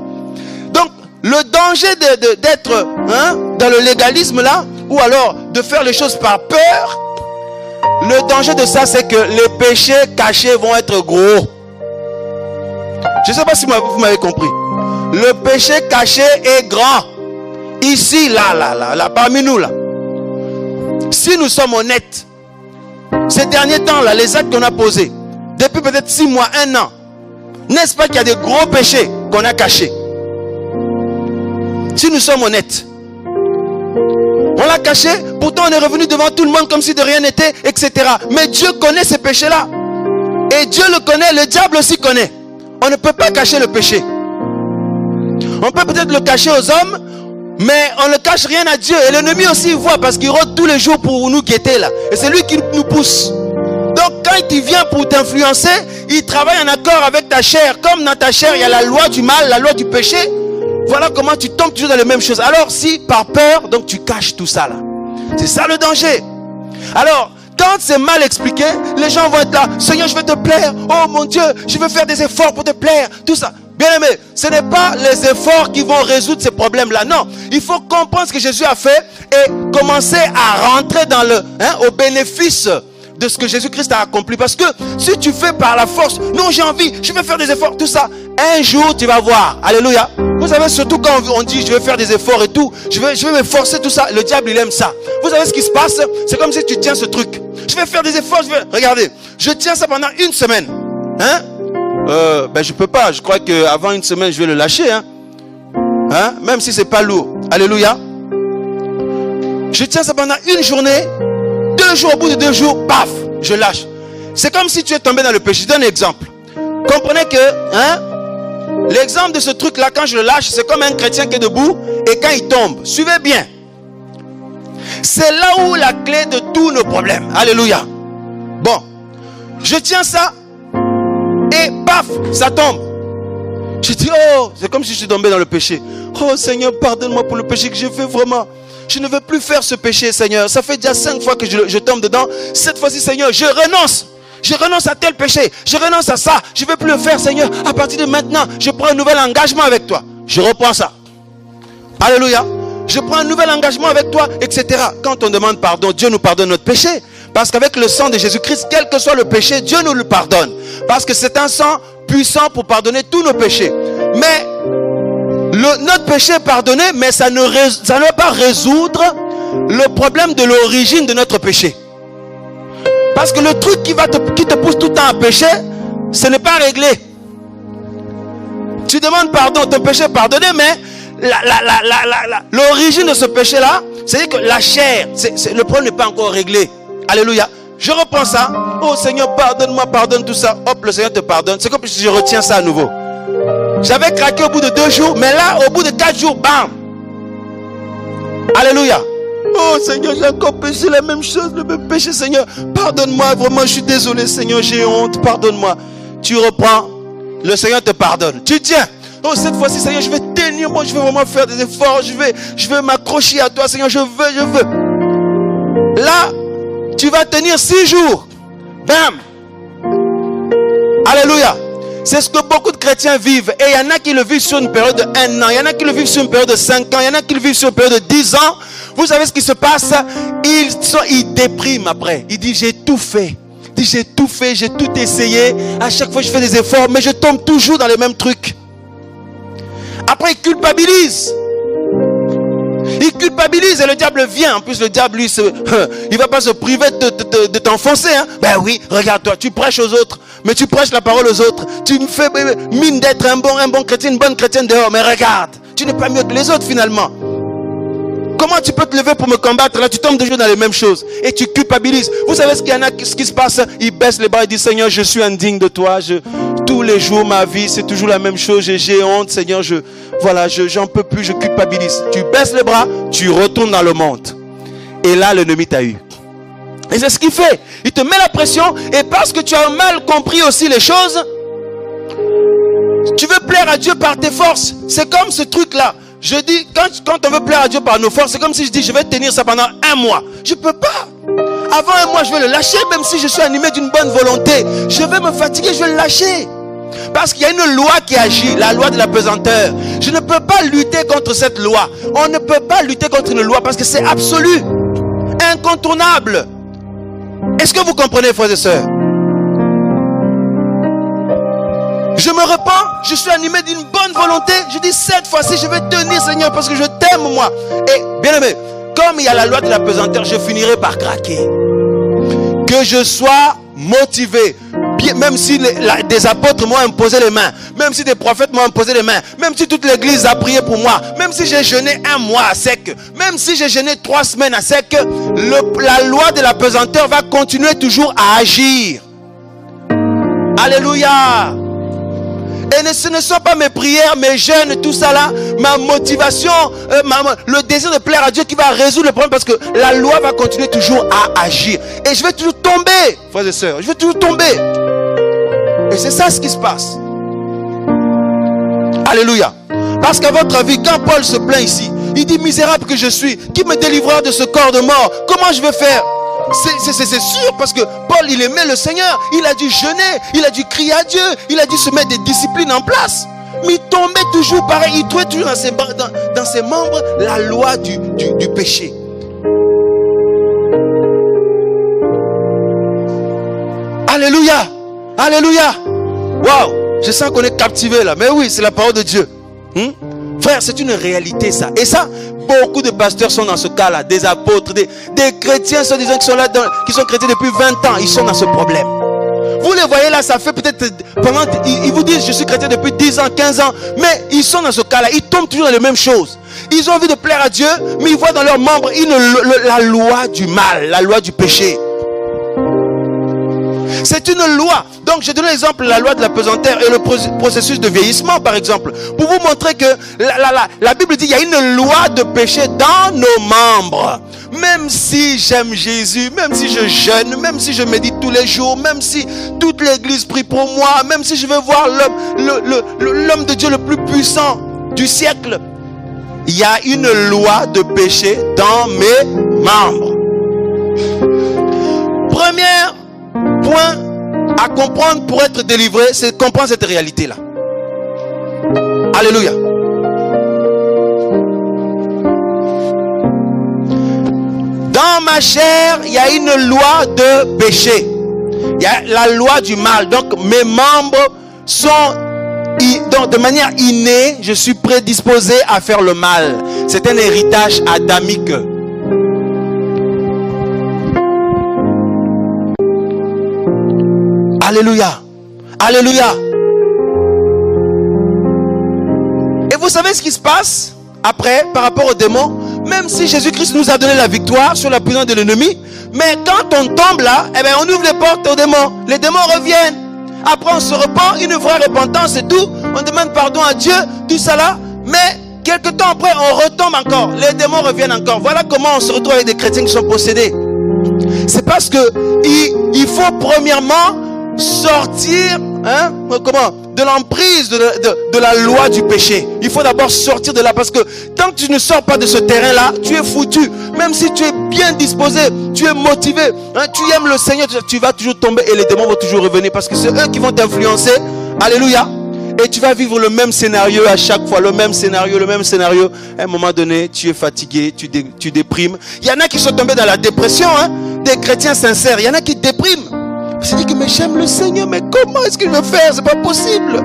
Donc, le danger d'être dans le légalisme là, ou alors de faire les choses par peur, le danger de ça, c'est que les péchés cachés vont être gros. Je ne sais pas si vous m'avez compris. Le péché caché est grand. Ici, là, parmi nous, là. Si nous sommes honnêtes, ces derniers temps, là, les actes qu'on a posés, depuis peut-être 6 mois, 1 an, n'est-ce pas qu'il y a des gros péchés qu'on a cachés? Si nous sommes honnêtes, on l'a caché, pourtant on est revenu devant tout le monde comme si de rien n'était, etc. Mais Dieu connaît ces péchés-là. Et Dieu le connaît, le diable aussi connaît. on ne peut pas cacher le péché. On peut peut-être le cacher aux hommes, mais on ne cache rien à Dieu. Et l'ennemi aussi il voit parce qu'il rôde tous les jours pour nous guetter là. Et c'est lui qui nous pousse. Donc quand il vient pour t'influencer, il travaille en accord avec ta chair. Comme dans ta chair, il y a la loi du mal, la loi du péché. Voilà comment tu tombes toujours dans les mêmes choses. Alors si par peur, donc tu caches tout ça là. C'est ça le danger. Alors, quand c'est mal expliqué, les gens vont être là. Seigneur, je vais te plaire. Oh mon Dieu, je vais faire des efforts pour te plaire. Tout ça. Bien aimé, ce n'est pas les efforts qui vont résoudre ces problèmes-là. Non, il faut comprendre ce que Jésus a fait et commencer à rentrer dans au bénéfice de ce que Jésus-Christ a accompli. Parce que si tu fais par la force, non j'ai envie, je vais faire des efforts, tout ça, un jour tu vas voir. Alléluia. Vous savez, surtout quand on dit je vais faire des efforts et tout, je vais me forcer, tout ça, le diable il aime ça. Vous savez ce qui se passe? C'est comme si tu tiens ce truc. Je vais faire des efforts, regardez, je tiens ça pendant une semaine. Je peux pas, je crois qu'avant une semaine je vais le lâcher. Même si c'est pas lourd. Alléluia. Je tiens ça pendant une journée, 2 jours, au bout de 2 jours, paf, je lâche. C'est comme si tu es tombé dans le péché. Je donne un exemple. Comprenez que, l'exemple de ce truc-là, quand je le lâche, c'est comme un chrétien qui est debout et quand il tombe, suivez bien. C'est là où la clé de tous nos problèmes. Alléluia. Bon, je tiens ça et paf, ça tombe. Je dis, oh, c'est comme si je suis tombé dans le péché. Oh Seigneur, pardonne-moi pour le péché que j'ai fait vraiment. Je ne veux plus faire ce péché, Seigneur. Ça fait déjà 5 fois que je tombe dedans. Cette fois-ci, Seigneur, je renonce. Je renonce à tel péché. Je renonce à ça. Je ne veux plus le faire, Seigneur. À partir de maintenant, je prends un nouvel engagement avec toi. Je reprends ça. Alléluia. Je prends un nouvel engagement avec toi, etc. Quand on demande pardon, Dieu nous pardonne notre péché. Parce qu'avec le sang de Jésus-Christ, quel que soit le péché, Dieu nous le pardonne. Parce que c'est un sang puissant pour pardonner tous nos péchés. Mais notre péché est pardonné, mais ça ne va pas résoudre le problème de l'origine de notre péché. Parce que le truc qui te pousse tout le temps à pécher, ce n'est pas réglé. Tu demandes pardon, ton péché est pardonné, mais l'origine de ce péché-là, c'est-à-dire que la chair, le problème n'est pas encore réglé. Alléluia. Je reprends ça. Oh Seigneur, pardonne-moi, pardonne tout ça. Hop, le Seigneur te pardonne. C'est comme si je retiens ça à nouveau. J'avais craqué au bout de 2 jours, mais là, au bout de 4 jours, bam. Alléluia. Oh Seigneur, j'ai encore péché la même chose, le même péché, Seigneur. Pardonne-moi, vraiment, je suis désolé, Seigneur, j'ai honte, pardonne-moi. Tu reprends, le Seigneur te pardonne. Tu tiens. Oh, cette fois-ci, Seigneur, je vais tenir, moi, je vais vraiment faire des efforts, je vais m'accrocher à toi, Seigneur, je veux. Là, tu vas tenir 6 jours. Bam. Alléluia. C'est ce que beaucoup de chrétiens vivent. Et il y en a qui le vivent sur une période de 1 an. Il y en a qui le vivent sur une période de 5 ans. Il y en a qui le vivent sur une période de 10 ans. Vous savez ce qui se passe? Ils dépriment après. Ils disent, j'ai tout fait. Ils disent, j'ai tout fait, j'ai tout essayé. À chaque fois, je fais des efforts, mais je tombe toujours dans les mêmes trucs. Après, ils culpabilisent. Ils culpabilisent et le diable vient. En plus, le diable, lui, il va pas se priver de t'enfoncer. Ben oui, regarde-toi, tu prêches aux autres. Mais tu prêches la parole aux autres. Tu me fais mine d'être un bon chrétien, une bonne chrétienne dehors. Mais regarde, tu n'es pas mieux que les autres finalement. Comment tu peux te lever pour me combattre? Là, tu tombes toujours dans les mêmes choses. Et tu culpabilises. Vous savez ce qui se passe? Ils baissent les bras et disent, Seigneur, je suis indigne de toi. Tous les jours, ma vie, c'est toujours la même chose. J'ai honte, Seigneur. J'en peux plus, je culpabilise. Tu baisses les bras, tu retournes dans le monde. Et là, l'ennemi t'a eu. Et c'est ce qu'il fait. Il te met la pression. Et parce que tu as mal compris aussi les choses, tu veux plaire à Dieu par tes forces. C'est comme ce truc-là. Je dis, quand on veut plaire à Dieu par nos forces, c'est comme si je dis, je vais tenir ça pendant 1 mois. Je ne peux pas. Avant 1 mois, je vais le lâcher, même si je suis animé d'une bonne volonté. Je vais me fatiguer, je vais le lâcher. Parce qu'il y a une loi qui agit, la loi de la pesanteur. Je ne peux pas lutter contre cette loi. On ne peut pas lutter contre une loi parce que c'est absolu, incontournable. Est-ce que vous comprenez, frères et sœurs? Je me repens, je suis animé d'une bonne volonté. Je dis, cette fois-ci, je vais tenir, Seigneur, parce que je t'aime, moi. Et, bien aimé, comme il y a la loi de la pesanteur, je finirai par craquer. Que je sois motivé. Même si des apôtres m'ont imposé les mains, même si des prophètes m'ont imposé les mains, même si toute l'église a prié pour moi, même si j'ai jeûné 1 mois à sec, même si j'ai jeûné 3 semaines à sec, la loi de la pesanteur va continuer toujours à agir. Alléluia. Et ce ne sont pas mes prières, mes jeûnes, tout ça là, ma motivation, le désir de plaire à Dieu qui va résoudre le problème, parce que la loi va continuer toujours à agir. Et je vais toujours tomber, frères et sœurs, je vais toujours tomber. Et c'est ça ce qui se passe. Alléluia. Parce qu'à votre avis, quand Paul se plaint ici, il dit: misérable que je suis, qui me délivrera de ce corps de mort? Comment je vais faire? C'est sûr, parce que Paul, il aimait le Seigneur. Il a dû jeûner, il a dû crier à Dieu, il a dû se mettre des disciplines en place. Mais il tombait toujours pareil, il trouvait toujours dans ses membres la loi du péché. Alléluia, alléluia. Waouh, je sens qu'on est captivé là. Mais oui, c'est la parole de Dieu. Frère, c'est une réalité ça. Et ça, beaucoup de pasteurs sont dans ce cas-là. Des apôtres, des chrétiens, soi-disant, qui sont là, qui sont chrétiens depuis 20 ans. Ils sont dans ce problème. Vous les voyez là, ça fait peut-être pendant, ils vous disent: je suis chrétien depuis 10 ans, 15 ans. Mais ils sont dans ce cas-là. Ils tombent toujours dans les mêmes choses. Ils ont envie de plaire à Dieu, mais ils voient dans leurs membres la loi du mal, la loi du péché. C'est une loi. Donc je donne l'exemple de la loi de la pesanteur et le processus de vieillissement, par exemple, pour vous montrer que la Bible dit: il y a une loi de péché dans nos membres. Même si j'aime Jésus, même si je jeûne, même si je médite tous les jours, même si toute l'église prie pour moi, même si je veux voir l'homme de Dieu le plus puissant du siècle, il y a une loi de péché dans mes membres. Premier point à comprendre pour être délivré, c'est comprendre cette réalité-là. Alléluia. Dans ma chair, il y a une loi de péché. Il y a la loi du mal. Donc mes membres sont, donc de manière innée, je suis prédisposé à faire le mal. C'est un héritage adamique. Alléluia. Alléluia. Et vous savez ce qui se passe après par rapport aux démons? Même si Jésus-Christ nous a donné la victoire sur la puissance de l'ennemi, mais quand on tombe là, eh bien on ouvre les portes aux démons. Les démons reviennent. Après on se repent, une vraie repentance et tout. On demande pardon à Dieu, tout ça là. Mais quelque temps après, on retombe encore. Les démons reviennent encore. Voilà comment on se retrouve avec des chrétiens qui sont possédés. C'est parce que il faut premièrement sortir de l'emprise de la loi du péché. Il faut d'abord sortir de là, parce que tant que tu ne sors pas de ce terrain-là, tu es foutu. Même si tu es bien disposé, tu es motivé, tu aimes le Seigneur, tu vas toujours tomber et les démons vont toujours revenir, parce que c'est eux qui vont t'influencer. Alléluia. Et tu vas vivre le même scénario à chaque fois, le même scénario. À un moment donné, tu es fatigué, tu déprimes. Il y en a qui sont tombés dans la dépression, des chrétiens sincères. Il y en a qui dépriment. Ils se disent que mais j'aime le Seigneur, mais comment est-ce qu'il veut faire? C'est pas possible.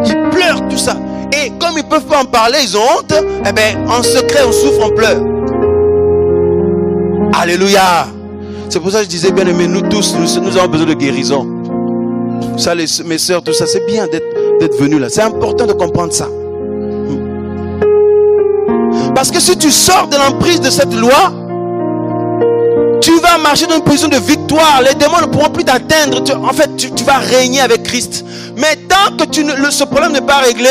Ils pleurent tout ça. Et comme ils ne peuvent pas en parler, ils ont honte. Eh bien, en secret, on souffre, on pleure. Alléluia. C'est pour ça que je disais, bien aimé, nous tous, nous avons besoin de guérison. Ça, mes soeurs, tout ça, c'est bien d'être venus là. C'est important de comprendre ça. Parce que si tu sors de l'emprise de cette loi, tu vas marcher dans une position de victoire. Les démons ne pourront plus t'atteindre. En fait, tu vas régner avec Christ. Mais tant que ce problème n'est pas réglé,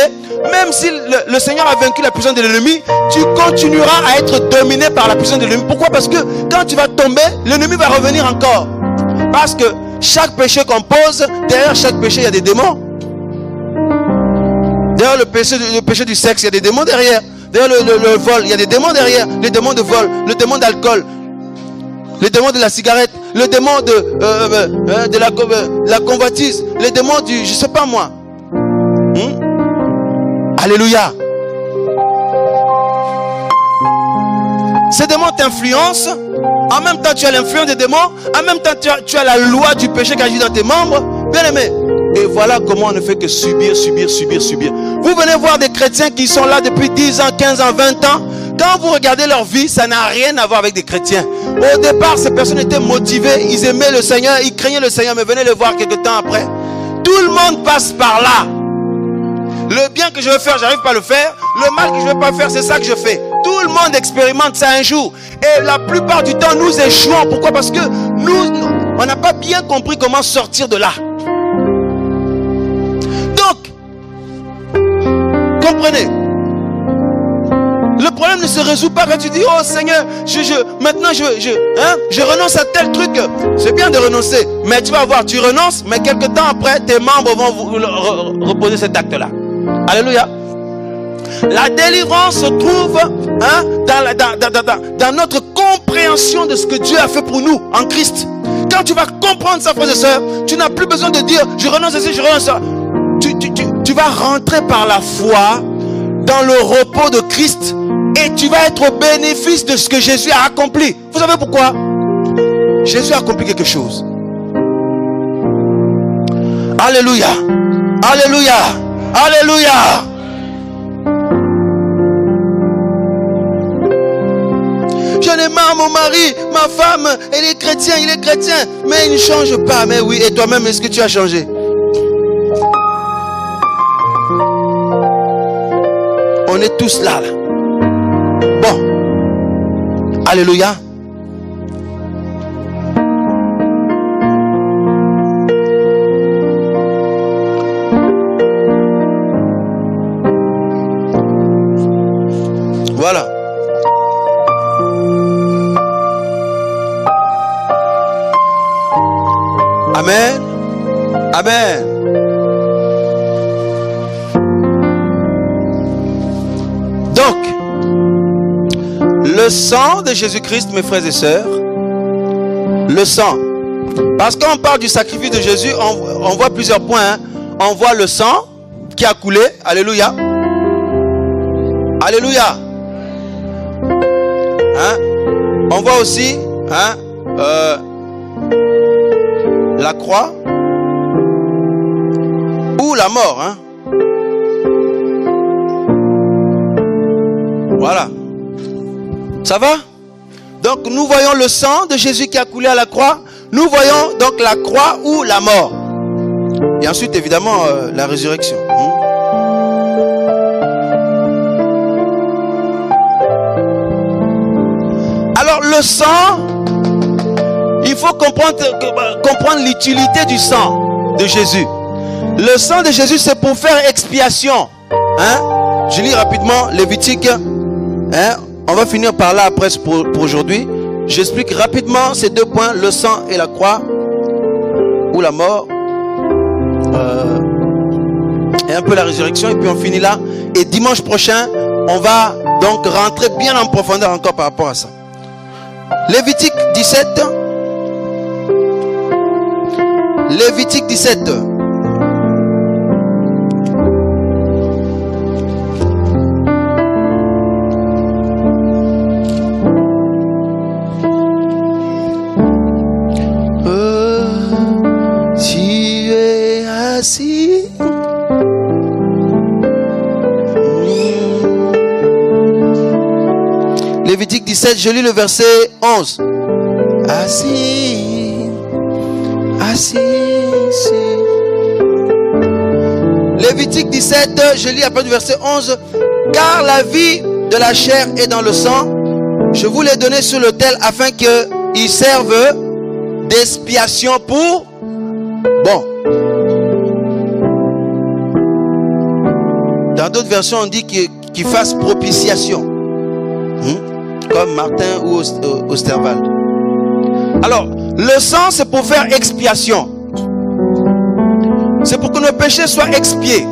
même si le Seigneur a vaincu la puissance de l'ennemi, tu continueras à être dominé par la puissance de l'ennemi. Pourquoi? Parce que quand tu vas tomber, l'ennemi va revenir encore. Parce que chaque péché qu'on pose, derrière chaque péché, il y a des démons. Derrière le péché du sexe, il y a des démons derrière. Derrière le vol, il y a des démons derrière. Les démons de vol, le démon d'alcool, les démons de la cigarette, le démon de la convoitise, les démons du, je sais pas moi. Alléluia. Ces démons t'influencent. En même temps, tu as l'influence des démons. En même temps, tu as la loi du péché qui agit dans tes membres. Bien aimé. Et voilà comment on ne fait que subir. Vous venez voir des chrétiens qui sont là depuis 10 ans, 15 ans, 20 ans. Quand vous regardez leur vie, ça n'a rien à voir avec des chrétiens. Au départ, ces personnes étaient motivées. Ils aimaient le Seigneur, ils craignaient le Seigneur. Mais venez le voir quelques temps après. Tout le monde passe par là. Le bien que je veux faire, j'arrive pas à le faire. Le mal que je veux pas faire, c'est ça que je fais. Tout le monde expérimente ça un jour. Et la plupart du temps, nous échouons. Pourquoi? Parce que nous, on n'a pas bien compris comment sortir de là. Comprenez? Le problème ne se résout pas quand tu dis, oh Seigneur, maintenant je renonce à tel truc. C'est bien de renoncer, mais tu vas voir, tu renonces, mais quelque temps après, tes membres vont reposer cet acte-là. Alléluia. La délivrance se trouve dans notre compréhension de ce que Dieu a fait pour nous en Christ. Quand tu vas comprendre ça, frères et sœurs, tu n'as plus besoin de dire, je renonce à ça, je renonce à ça. Tu vas rentrer par la foi dans le repos de Christ et tu vas être au bénéfice de ce que Jésus a accompli. Vous savez pourquoi? Jésus a accompli quelque chose. Alléluia. Alléluia. Alléluia. J'en ai marre, mon mari, ma femme, elle est chrétien, il est chrétien, mais il ne change pas. Mais oui, et toi-même, est-ce que tu as changé? On est tous là. Bon. Alléluia. Voilà. Amen. Amen. Donc, le sang de Jésus-Christ, mes frères et sœurs, le sang. Parce qu'on parle du sacrifice de Jésus, on voit plusieurs points. Hein. On voit le sang qui a coulé. Alléluia. Alléluia. Hein? On voit aussi la croix ou la mort. Hein? Voilà. Ça va? Donc nous voyons le sang de Jésus qui a coulé à la croix. Nous voyons donc la croix ou la mort. Et ensuite évidemment la résurrection. Alors le sang, il faut comprendre l'utilité du sang de Jésus. Le sang de Jésus, c'est pour faire expiation. Hein? Je lis rapidement Lévitique. Hein? On va finir par là après pour aujourd'hui. J'explique rapidement ces deux points, le sang et la croix, ou la mort. Et un peu la résurrection, et puis on finit là. Et dimanche prochain, on va donc rentrer bien en profondeur encore par rapport à ça. Lévitique 17. Lévitique 17. Tu es assis. Lévitique 17, je lis le verset 11. Assis, assis. Lévitique 17, je lis à partir du verset 11. Car la vie de la chair est dans le sang. Je vous l'ai donné sur l'autel afin qu'il serve d'expiation pour... Bon. Dans d'autres versions, on dit qu'il fasse propitiation. Comme Martin ou Osterwald. Alors, le sang, c'est pour faire expiation. C'est pour que nos péchés soient expiés.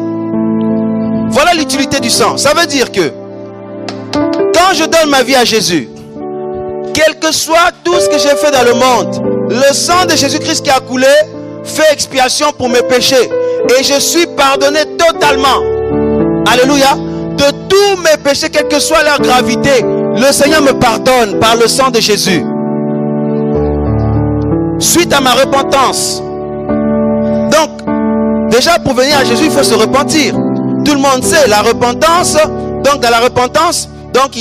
Voilà l'utilité du sang. Ça veut dire que quand je donne ma vie à Jésus, quel que soit tout ce que j'ai fait dans le monde, le sang de Jésus-Christ qui a coulé fait expiation pour mes péchés. Et je suis pardonné totalement. Alléluia. De tous mes péchés, quelle que soit leur gravité, le Seigneur me pardonne par le sang de Jésus. Suite à ma repentance. Donc, déjà pour venir à Jésus, il faut se repentir. Tout le monde sait, la repentance. Donc dans la repentance, donc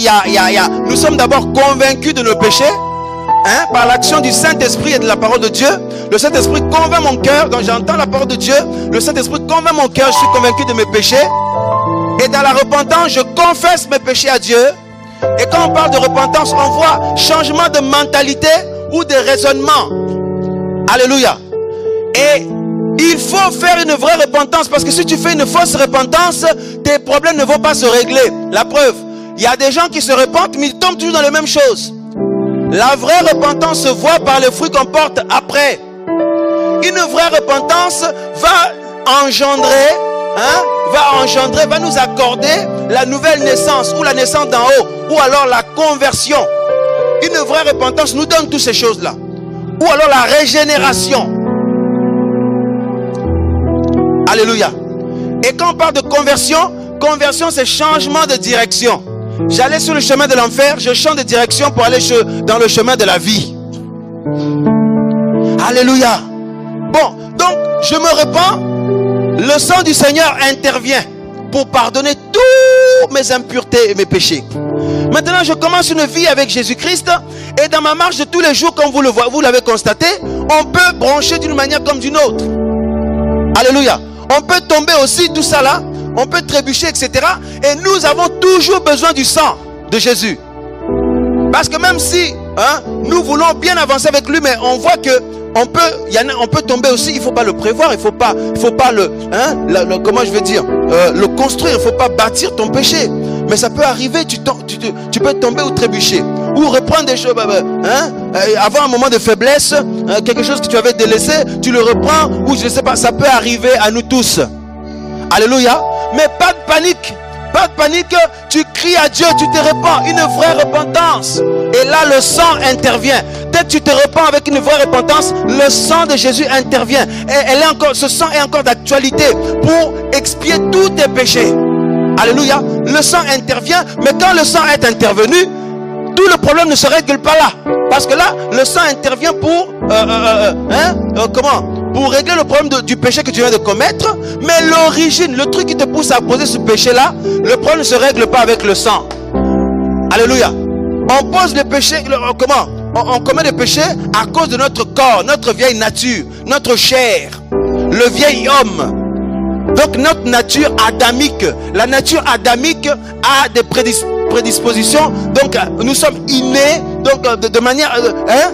nous sommes d'abord convaincus de nos péchés. Hein, par l'action du Saint-Esprit et de la parole de Dieu. Le Saint-Esprit convainc mon cœur. Donc j'entends la parole de Dieu. Le Saint-Esprit convainc mon cœur. Je suis convaincu de mes péchés. Et dans la repentance, je confesse mes péchés à Dieu. Et quand on parle de repentance, on voit changement de mentalité ou de raisonnement. Alléluia. Et Il faut faire une vraie repentance, parce que si tu fais une fausse repentance, tes problèmes ne vont pas se régler. La preuve, il y a des gens qui se repentent, mais ils tombent toujours dans les mêmes choses. La vraie repentance se voit par les fruits qu'on porte après. Une vraie repentance va engendrer, va nous accorder la nouvelle naissance, ou la naissance d'en haut, ou alors la conversion. Une vraie repentance nous donne toutes ces choses-là. Ou alors la régénération. Alléluia. Et quand on parle de conversion, conversion c'est changement de direction. J'allais sur le chemin de l'enfer, je change de direction pour aller dans le chemin de la vie. Alléluia. Bon, donc je me repens, le sang du Seigneur intervient pour pardonner toutes mes impuretés et mes péchés. Maintenant je commence une vie avec Jésus-Christ, et dans ma marche de tous les jours, comme vous l'avez constaté, on peut brancher d'une manière comme d'une autre. Alléluia. On peut tomber aussi, tout ça là, on peut trébucher, etc. Et nous avons toujours besoin du sang de Jésus. Parce que même si nous voulons bien avancer avec lui, mais on voit que on peut tomber aussi. Il ne faut pas le prévoir, il ne faut pas comment je veux dire, le construire. Il ne faut pas bâtir ton péché. Mais ça peut arriver, tu peux tomber ou trébucher, ou reprendre des choses, avoir un moment de faiblesse, quelque chose que tu avais délaissé, tu le reprends, ou je ne sais pas, ça peut arriver à nous tous. Alléluia. Mais pas de panique. Pas de panique, tu cries à Dieu, tu te repens, une vraie repentance. Et là, le sang intervient. Dès que tu te repens avec une vraie repentance, le sang de Jésus intervient. Et ce sang est encore d'actualité pour expier tous tes péchés. Alléluia. Le sang intervient, mais quand le sang est intervenu, tout le problème ne se règle pas là. Parce que là, le sang intervient pour pour régler le problème du péché que tu viens de commettre. Mais l'origine, le truc qui te pousse à poser ce péché-là, le problème ne se règle pas avec le sang. Alléluia. On pose le péché, on commet le péché à cause de notre corps, notre vieille nature, notre chair, le vieil homme. Donc notre nature adamique, la nature adamique a des prédispositions. Donc nous sommes innés, donc de manière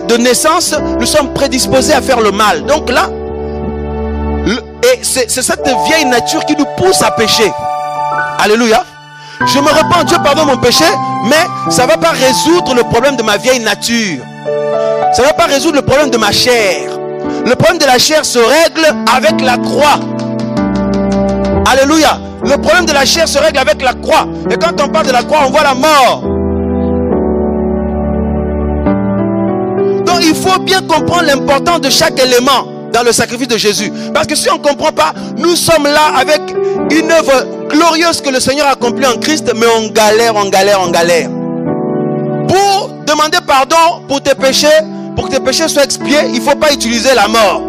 de naissance, nous sommes prédisposés à faire le mal. Donc là, et c'est cette vieille nature qui nous pousse à pécher. Alléluia. Je me repens, Dieu pardonne mon péché, mais ça ne va pas résoudre le problème de ma vieille nature. Ça ne va pas résoudre le problème de ma chair. Le problème de la chair se règle avec la croix. Alléluia. Le problème de la chair se règle avec la croix. Et quand on parle de la croix, on voit la mort. Donc il faut bien comprendre l'importance de chaque élément dans le sacrifice de Jésus. Parce que si on ne comprend pas, nous sommes là avec une œuvre glorieuse que le Seigneur a accomplie en Christ, mais on galère. Pour demander pardon pour tes péchés, pour que tes péchés soient expiés, il ne faut pas utiliser la mort.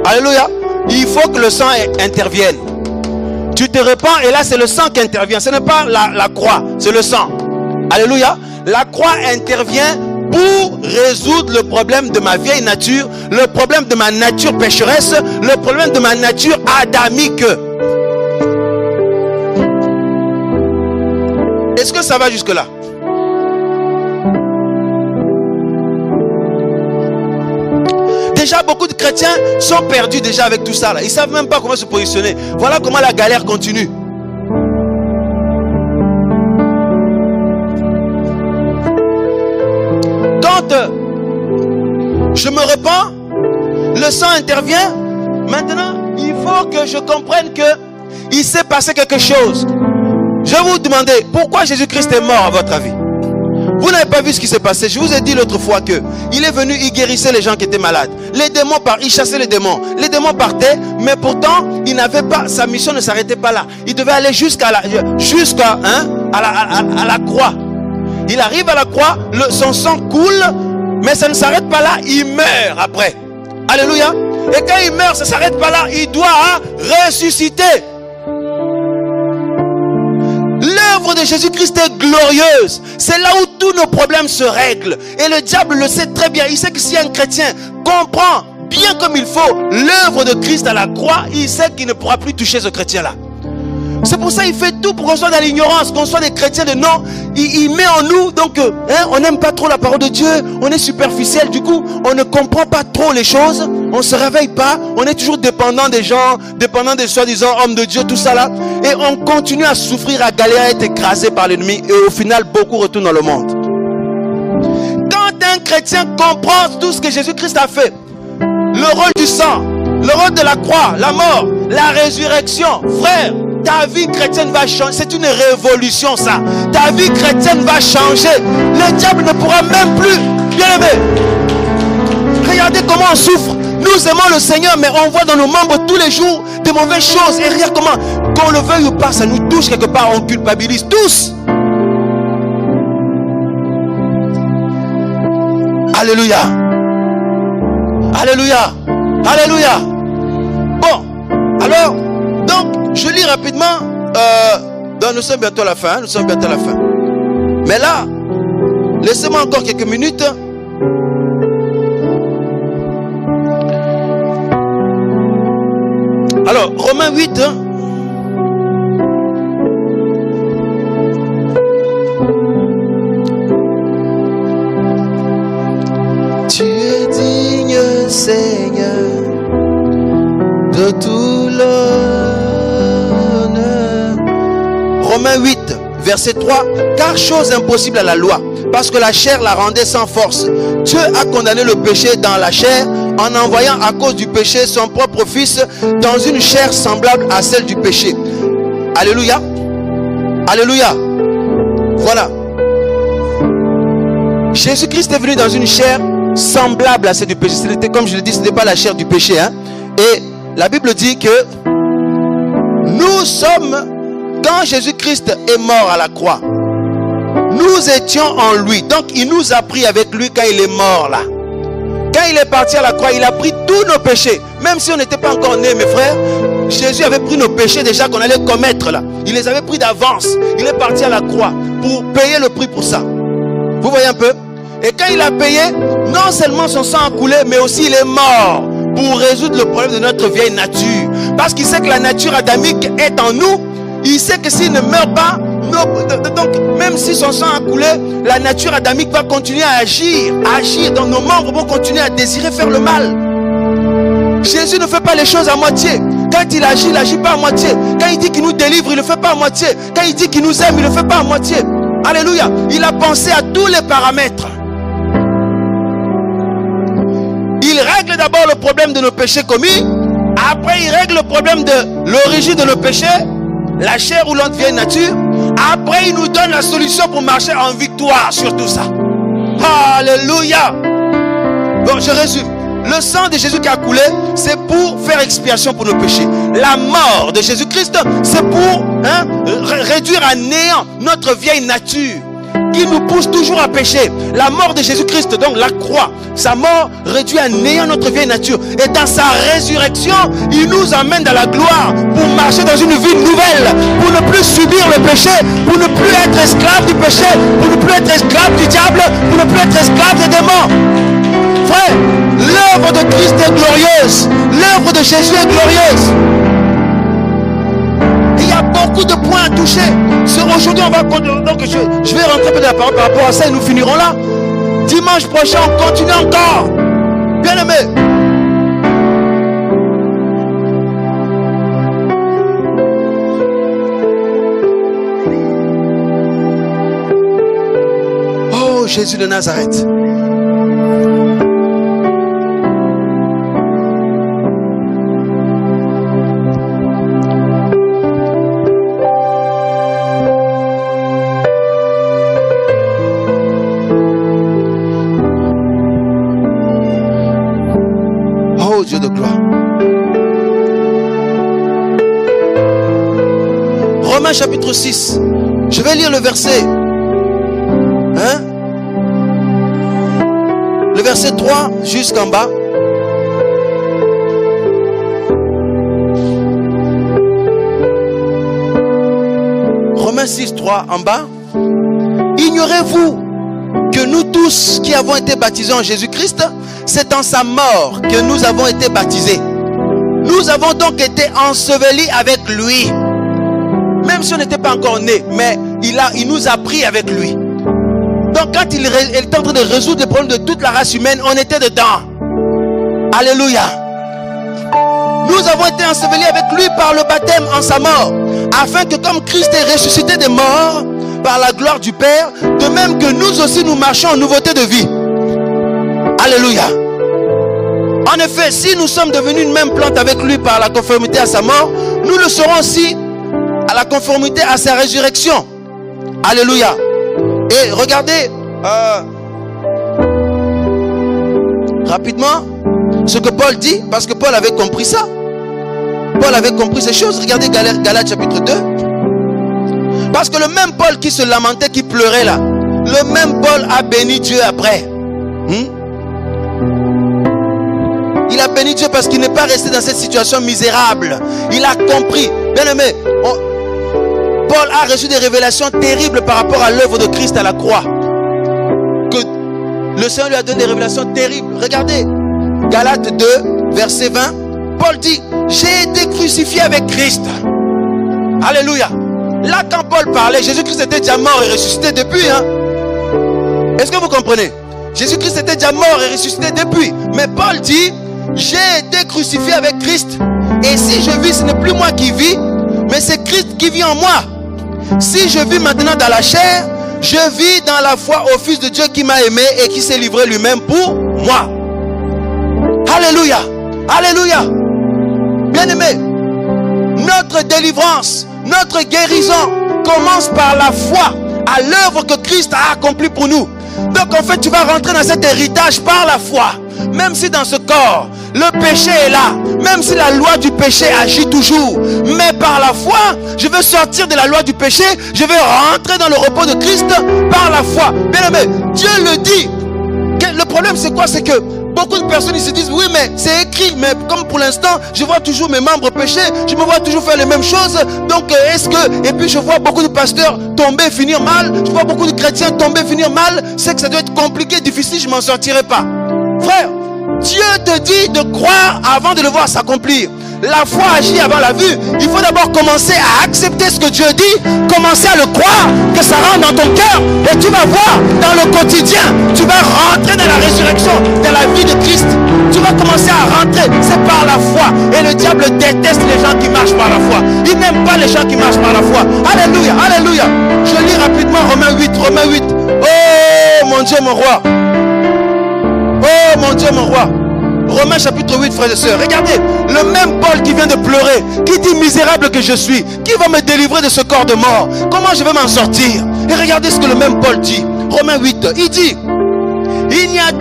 Alléluia. Il faut que le sang intervienne. Tu te repens et là c'est le sang qui intervient. Ce n'est pas la croix, c'est le sang. Alléluia. La croix intervient pour résoudre le problème de ma vieille nature, le problème de ma nature pécheresse, le problème de ma nature adamique. Est-ce que ça va jusque-là? Déjà, beaucoup de chrétiens sont perdus déjà avec tout ça là. Ils ne savent même pas comment se positionner. Voilà comment la galère continue. Quand je me repens, le sang intervient. Maintenant, il faut que je comprenne que il s'est passé quelque chose. Je vais vous demander, pourquoi Jésus-Christ est mort à votre avis? Vous n'avez pas vu ce qui s'est passé. Je vous ai dit l'autre fois que il est venu, il guérissait les gens qui étaient malades. Les démons il chassait les démons. Les démons partaient, mais pourtant, il n'avait pas, sa mission ne s'arrêtait pas là. Il devait aller jusqu'à la croix. Il arrive à la croix, son sang coule, mais ça ne s'arrête pas là, il meurt après. Alléluia. Et quand il meurt, ça ne s'arrête pas là, il doit ressusciter. L'œuvre de Jésus-Christ est glorieuse. C'est là où tous nos problèmes se règlent. Et le diable le sait très bien. Il sait que si un chrétien comprend bien comme il faut l'œuvre de Christ à la croix, il sait qu'il ne pourra plus toucher ce chrétien-là. C'est pour ça qu'il fait tout pour qu'on soit dans l'ignorance, qu'on soit des chrétiens de non. Il met en nous, donc on n'aime pas trop la parole de Dieu, on est superficiel, du coup on ne comprend pas trop les choses, on ne se réveille pas, on est toujours dépendant des gens, dépendant des soi-disant hommes de Dieu, tout ça là, et on continue à souffrir, à galérer, à être écrasé par l'ennemi, et au final beaucoup retournent dans le monde. Quand un chrétien comprend tout ce que Jésus-Christ a fait, le rôle du sang, le rôle de la croix, la mort, la résurrection, frère, ta vie chrétienne va changer. C'est une révolution ça. Ta vie chrétienne va changer. Le diable ne pourra même plus. Bien aimé, regardez comment on souffre. Nous aimons le Seigneur, mais on voit dans nos membres tous les jours de mauvaises choses. Et regarde comment, qu'on le veuille ou pas, ça nous touche quelque part. On culpabilise tous. Alléluia. Alléluia. Alléluia. Bon, alors, donc, je lis rapidement. Donc nous sommes bientôt à la fin. Nous sommes bientôt à la fin. Mais là, laissez-moi encore quelques minutes. Alors, Romains 8. Tu es digne, Seigneur, de tout l'honneur. Romains 8, verset 3. Car chose impossible à la loi, parce que la chair la rendait sans force. Dieu a condamné le péché dans la chair, en envoyant à cause du péché son propre fils dans une chair semblable à celle du péché. Alléluia. Alléluia. Voilà. Jésus-Christ est venu dans une chair semblable à celle du péché. C'était, comme je le dis, ce n'était pas la chair du péché, hein. Et la Bible dit que nous sommes, quand Jésus-Christ est mort à la croix, nous étions en lui. Donc il nous a pris avec lui quand il est mort là. Quand il est parti à la croix, il a pris tous nos péchés. Même si on n'était pas encore nés, mes frères, Jésus avait pris nos péchés déjà qu'on allait commettre là. Il les avait pris d'avance. Il est parti à la croix pour payer le prix pour ça. Vous voyez un peu? Et quand il a payé, non seulement son sang a coulé, mais aussi il est mort pour résoudre le problème de notre vieille nature. Parce qu'il sait que la nature adamique est en nous. Il sait que s'il ne meurt pas, donc même si son sang a coulé, la nature adamique va continuer à agir. Donc nos membres vont continuer à désirer faire le mal. Jésus ne fait pas les choses à moitié. Quand il agit pas à moitié. Quand il dit qu'il nous délivre, il ne le fait pas à moitié. Quand il dit qu'il nous aime, il ne le fait pas à moitié. Alléluia. Il a pensé à tous les paramètres. Il règle d'abord le problème de nos péchés commis. Après, il règle le problème de l'origine de nos péchés, la chair ou notre vieille nature. Après, il nous donne la solution pour marcher en victoire sur tout ça. Alléluia. Bon, je résume. Le sang de Jésus qui a coulé, c'est pour faire expiation pour nos péchés. La mort de Jésus-Christ, c'est pour réduire à néant notre vieille nature qui nous pousse toujours à pécher. La mort de Jésus-Christ, donc la croix, sa mort réduit à néant notre vieille nature. Et dans sa résurrection, il nous emmène dans la gloire pour marcher dans une vie nouvelle, pour ne plus subir le péché, pour ne plus être esclave du péché, pour ne plus être esclave du diable, pour ne plus être esclave des démons. Frère, l'œuvre de Christ est glorieuse, l'œuvre de Jésus est glorieuse. Il y a beaucoup de points à toucher. Aujourd'hui, on va donc je vais rentrer un peu dans la parole par rapport à ça et nous finirons là. Dimanche prochain, on continue encore. Bien aimé. Oh, Jésus de Nazareth. Dieu de gloire. Romains chapitre 6. Je vais lire le verset. Le verset 3 jusqu'en bas. Romains 6, 3 en bas. Ignorez-vous que nous tous qui avons été baptisés en Jésus-Christ, c'est en sa mort que nous avons été baptisés. Nous avons donc été ensevelis avec lui Même si on n'était pas encore né, mais il nous a pris avec lui. Donc quand il est en train de résoudre les problèmes de toute la race humaine, on était dedans. Alléluia. Nous avons été ensevelis avec lui par le baptême en sa mort, afin que comme Christ est ressuscité des morts par la gloire du Père, de même que nous aussi nous marchons en nouveauté de vie. Alléluia. En effet, si nous sommes devenus une même plante avec lui par la conformité à sa mort, nous le serons aussi à la conformité à sa résurrection. Alléluia. Et regardez rapidement ce que Paul dit, parce que Paul avait compris ça. Paul avait compris ces choses. Regardez Galates chapitre 2. Parce que le même Paul qui se lamentait, qui pleurait là, le même Paul a béni Dieu après. Il a béni Dieu parce qu'il n'est pas resté dans cette situation misérable. Il a compris. Bien aimé, Paul a reçu des révélations terribles par rapport à l'œuvre de Christ à la croix. Que le Seigneur lui a donné des révélations terribles. Regardez, Galates 2, verset 20. Paul dit, j'ai été crucifié avec Christ. Alléluia. Là, quand Paul parlait, Jésus-Christ était déjà mort et ressuscité depuis. Est-ce que vous comprenez? Jésus-Christ était déjà mort et ressuscité depuis. Mais Paul dit, j'ai été crucifié avec Christ. Et si je vis, ce n'est plus moi qui vis, mais c'est Christ qui vit en moi. Si je vis maintenant dans la chair, je vis dans la foi au Fils de Dieu qui m'a aimé et qui s'est livré lui-même pour moi. Alléluia. Alléluia. Bien-aimé, notre délivrance, notre guérison commence par la foi à l'œuvre que Christ a accomplie pour nous. Donc en fait, tu vas rentrer dans cet héritage par la foi. Même si dans ce corps, le péché est là, même si la loi du péché agit toujours, mais par la foi, je veux sortir de la loi du péché, je vais rentrer dans le repos de Christ par la foi. Bien aimé, Dieu le dit. Le problème c'est quoi? C'est que beaucoup de personnes ils se disent, oui mais c'est écrit, mais comme pour l'instant, je vois toujours mes membres pécher, je me vois toujours faire les mêmes choses, donc est-ce que, et puis je vois beaucoup de pasteurs tomber, finir mal, je vois beaucoup de chrétiens tomber, finir mal, c'est que ça doit être compliqué, difficile, je m'en sortirai pas. Frère, Dieu te dit de croire avant de le voir s'accomplir. La foi agit avant la vue. Il faut d'abord commencer à accepter ce que Dieu dit, commencer à le croire, que ça rentre dans ton cœur, et tu vas voir dans le quotidien, tu vas rentrer dans la résurrection, dans la vie de Christ. Tu vas commencer à rentrer, c'est par la foi. Et le diable déteste les gens qui marchent par la foi. Il n'aime pas les gens qui marchent par la foi. Alléluia, alléluia. Je lis rapidement Romains 8, Romains 8. Oh mon Dieu, mon roi. Oh mon Dieu, mon roi. Romains chapitre 8, frères et sœurs. Regardez, le même Paul qui vient de pleurer, qui dit misérable que je suis, qui va me délivrer de ce corps de mort? Comment je vais m'en sortir? Et regardez ce que le même Paul dit. Romains 8, il dit, il n'y a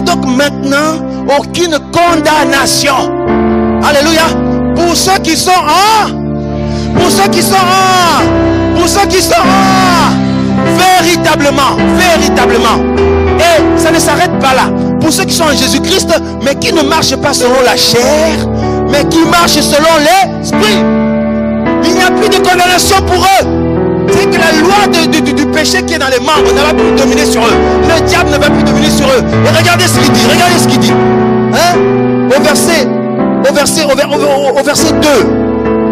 donc maintenant aucune condamnation. Alléluia. Pour ceux qui sont véritablement. Et ça ne s'arrête pas là. Pour ceux qui sont en Jésus-Christ, mais qui ne marchent pas selon la chair, mais qui marchent selon l'esprit. Il n'y a plus de condamnation pour eux. C'est que la loi du péché qui est dans les membres ne va plus dominer sur eux. Le diable ne va plus dominer sur eux. Et regardez ce qu'il dit. Au verset 2.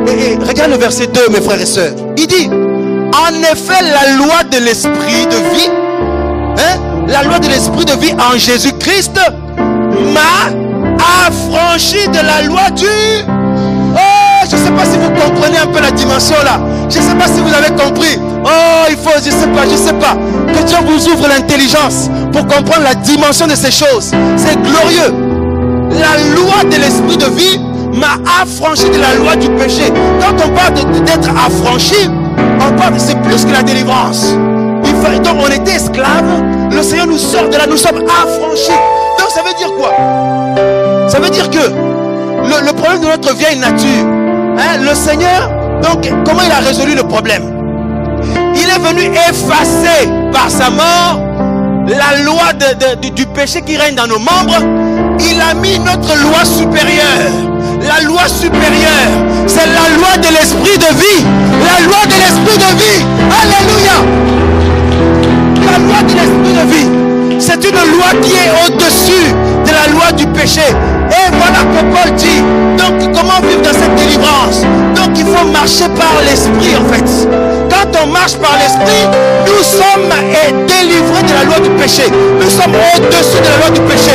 Et regarde le verset 2, mes frères et sœurs. Il dit, en effet, la loi de l'esprit de vie, la loi de l'esprit de vie en Jésus-Christ m'a affranchi de la loi du... Oh, je ne sais pas si vous comprenez un peu la dimension là. Je ne sais pas si vous avez compris. Oh, il faut, je ne sais pas. Que Dieu vous ouvre l'intelligence pour comprendre la dimension de ces choses. C'est glorieux. La loi de l'esprit de vie m'a affranchi de la loi du péché. Quand on parle d'être affranchi, on parle, c'est plus que la délivrance. Donc on était esclaves, le Seigneur nous sort de là, nous sommes affranchis. Donc ça veut dire quoi? Ça veut dire que le problème de notre vieille nature, le Seigneur, donc comment il a résolu le problème? Il est venu effacer par sa mort la loi du péché qui règne dans nos membres. Il a mis notre loi supérieure. La loi supérieure, c'est la loi de l'esprit de vie. La loi de l'esprit de vie. Alléluia. La loi de l'esprit de vie, c'est une loi qui est au-dessus de la loi du péché. Et voilà que Paul dit, donc comment vivre dans cette délivrance? Donc qu'il faut marcher par l'esprit en fait. Quand on marche par l'esprit, nous sommes délivrés de la loi du péché. Nous sommes au-dessus de la loi du péché.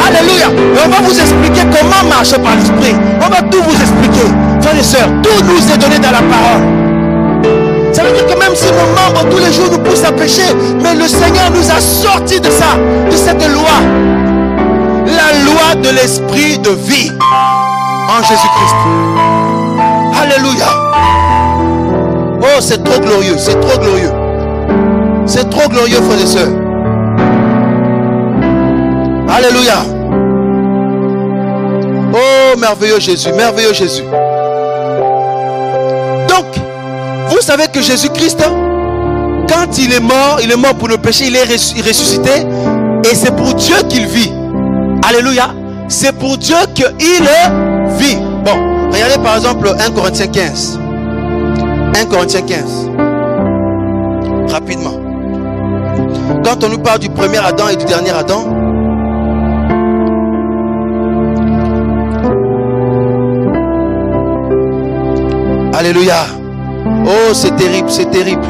Alléluia. Et on va vous expliquer comment marcher par l'esprit. On va tout vous expliquer. Frères et sœurs, tout nous est donné dans la parole. Ça veut dire que même si nos membres tous les jours nous poussent à pécher, mais le Seigneur nous a sortis de ça, de cette loi. La loi de l'esprit de vie en Jésus-Christ. Alléluia. Oh, c'est trop glorieux, c'est trop glorieux. C'est trop glorieux, frères et sœurs. Alléluia. Oh, merveilleux Jésus, merveilleux Jésus. Donc, vous savez que Jésus-Christ, quand il est mort pour le péché, il est ressuscité. Et c'est pour Dieu qu'il vit. Alléluia. C'est pour Dieu qu'il vit. Bon, regardez par exemple 1 Corinthiens 15. 1 Corinthiens 15. Rapidement. Quand on nous parle du premier Adam et du dernier Adam, alléluia. Oh, c'est terrible, c'est terrible.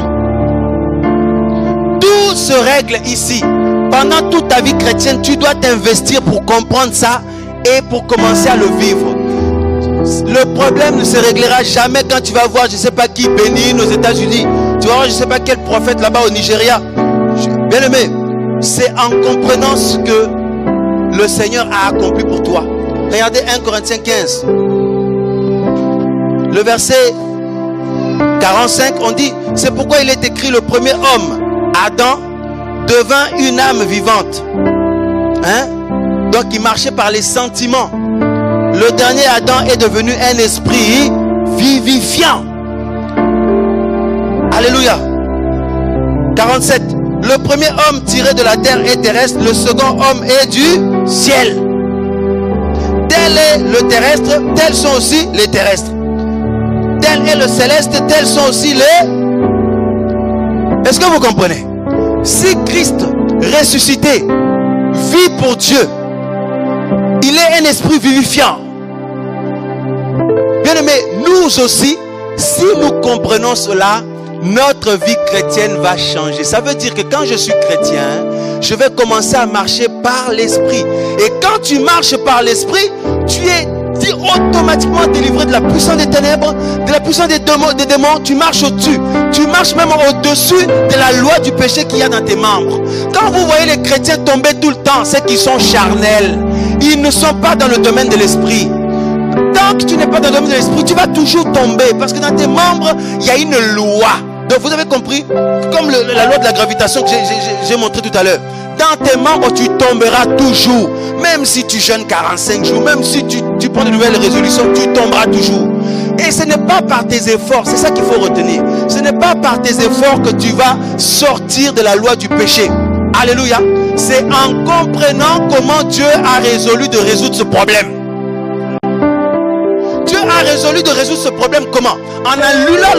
Tout se règle ici. Pendant toute ta vie chrétienne, tu dois t'investir pour comprendre ça et pour commencer à le vivre. Le problème ne se réglera jamais quand tu vas voir je ne sais pas qui bénir aux États-Unis. Tu vas voir je ne sais pas quel prophète là-bas au Nigeria. Bien aimé, c'est en comprenant ce que le Seigneur a accompli pour toi. Regardez 1 Corinthiens 15. Le verset 45, on dit, c'est pourquoi il est écrit le premier homme, Adam, devint une âme vivante. Hein? Donc il marchait par les sentiments. Le dernier Adam est devenu un esprit vivifiant. Alléluia. 47. Le premier homme tiré de la terre est terrestre, le second homme est du ciel. Tel est le terrestre, tels sont aussi les terrestres. Tel est le céleste, tels sont aussi les... Est-ce que vous comprenez? Si Christ ressuscité vit pour Dieu, il est un esprit vivifiant. Bien aimé, nous aussi, si nous comprenons cela, notre vie chrétienne va changer. Ça veut dire que quand je suis chrétien, je vais commencer à marcher par l'esprit. Et quand tu marches par l'esprit, tu es automatiquement délivré de la puissance des ténèbres, de la puissance des démons. Tu marches au-dessus. Tu marches même au-dessus de la loi du péché qu'il y a dans tes membres. Quand vous voyez les chrétiens tomber tout le temps, c'est qu'ils sont charnels. Ils ne sont pas dans le domaine de l'esprit. Tant que tu n'es pas dans le domaine de l'esprit, tu vas toujours tomber. Parce que dans tes membres, il y a une loi. Donc vous avez compris, comme la loi de la gravitation que j'ai montré tout à l'heure. Dans tes membres, tu tomberas toujours. Même si tu jeûnes 45 jours, même si tu prends de nouvelles résolutions, tu tomberas toujours. Et ce n'est pas par tes efforts, c'est ça qu'il faut retenir. Ce n'est pas par tes efforts que tu vas sortir de la loi du péché. Alléluia. C'est en comprenant comment Dieu a résolu de résoudre ce problème. Dieu a résolu de résoudre ce problème comment? En annulant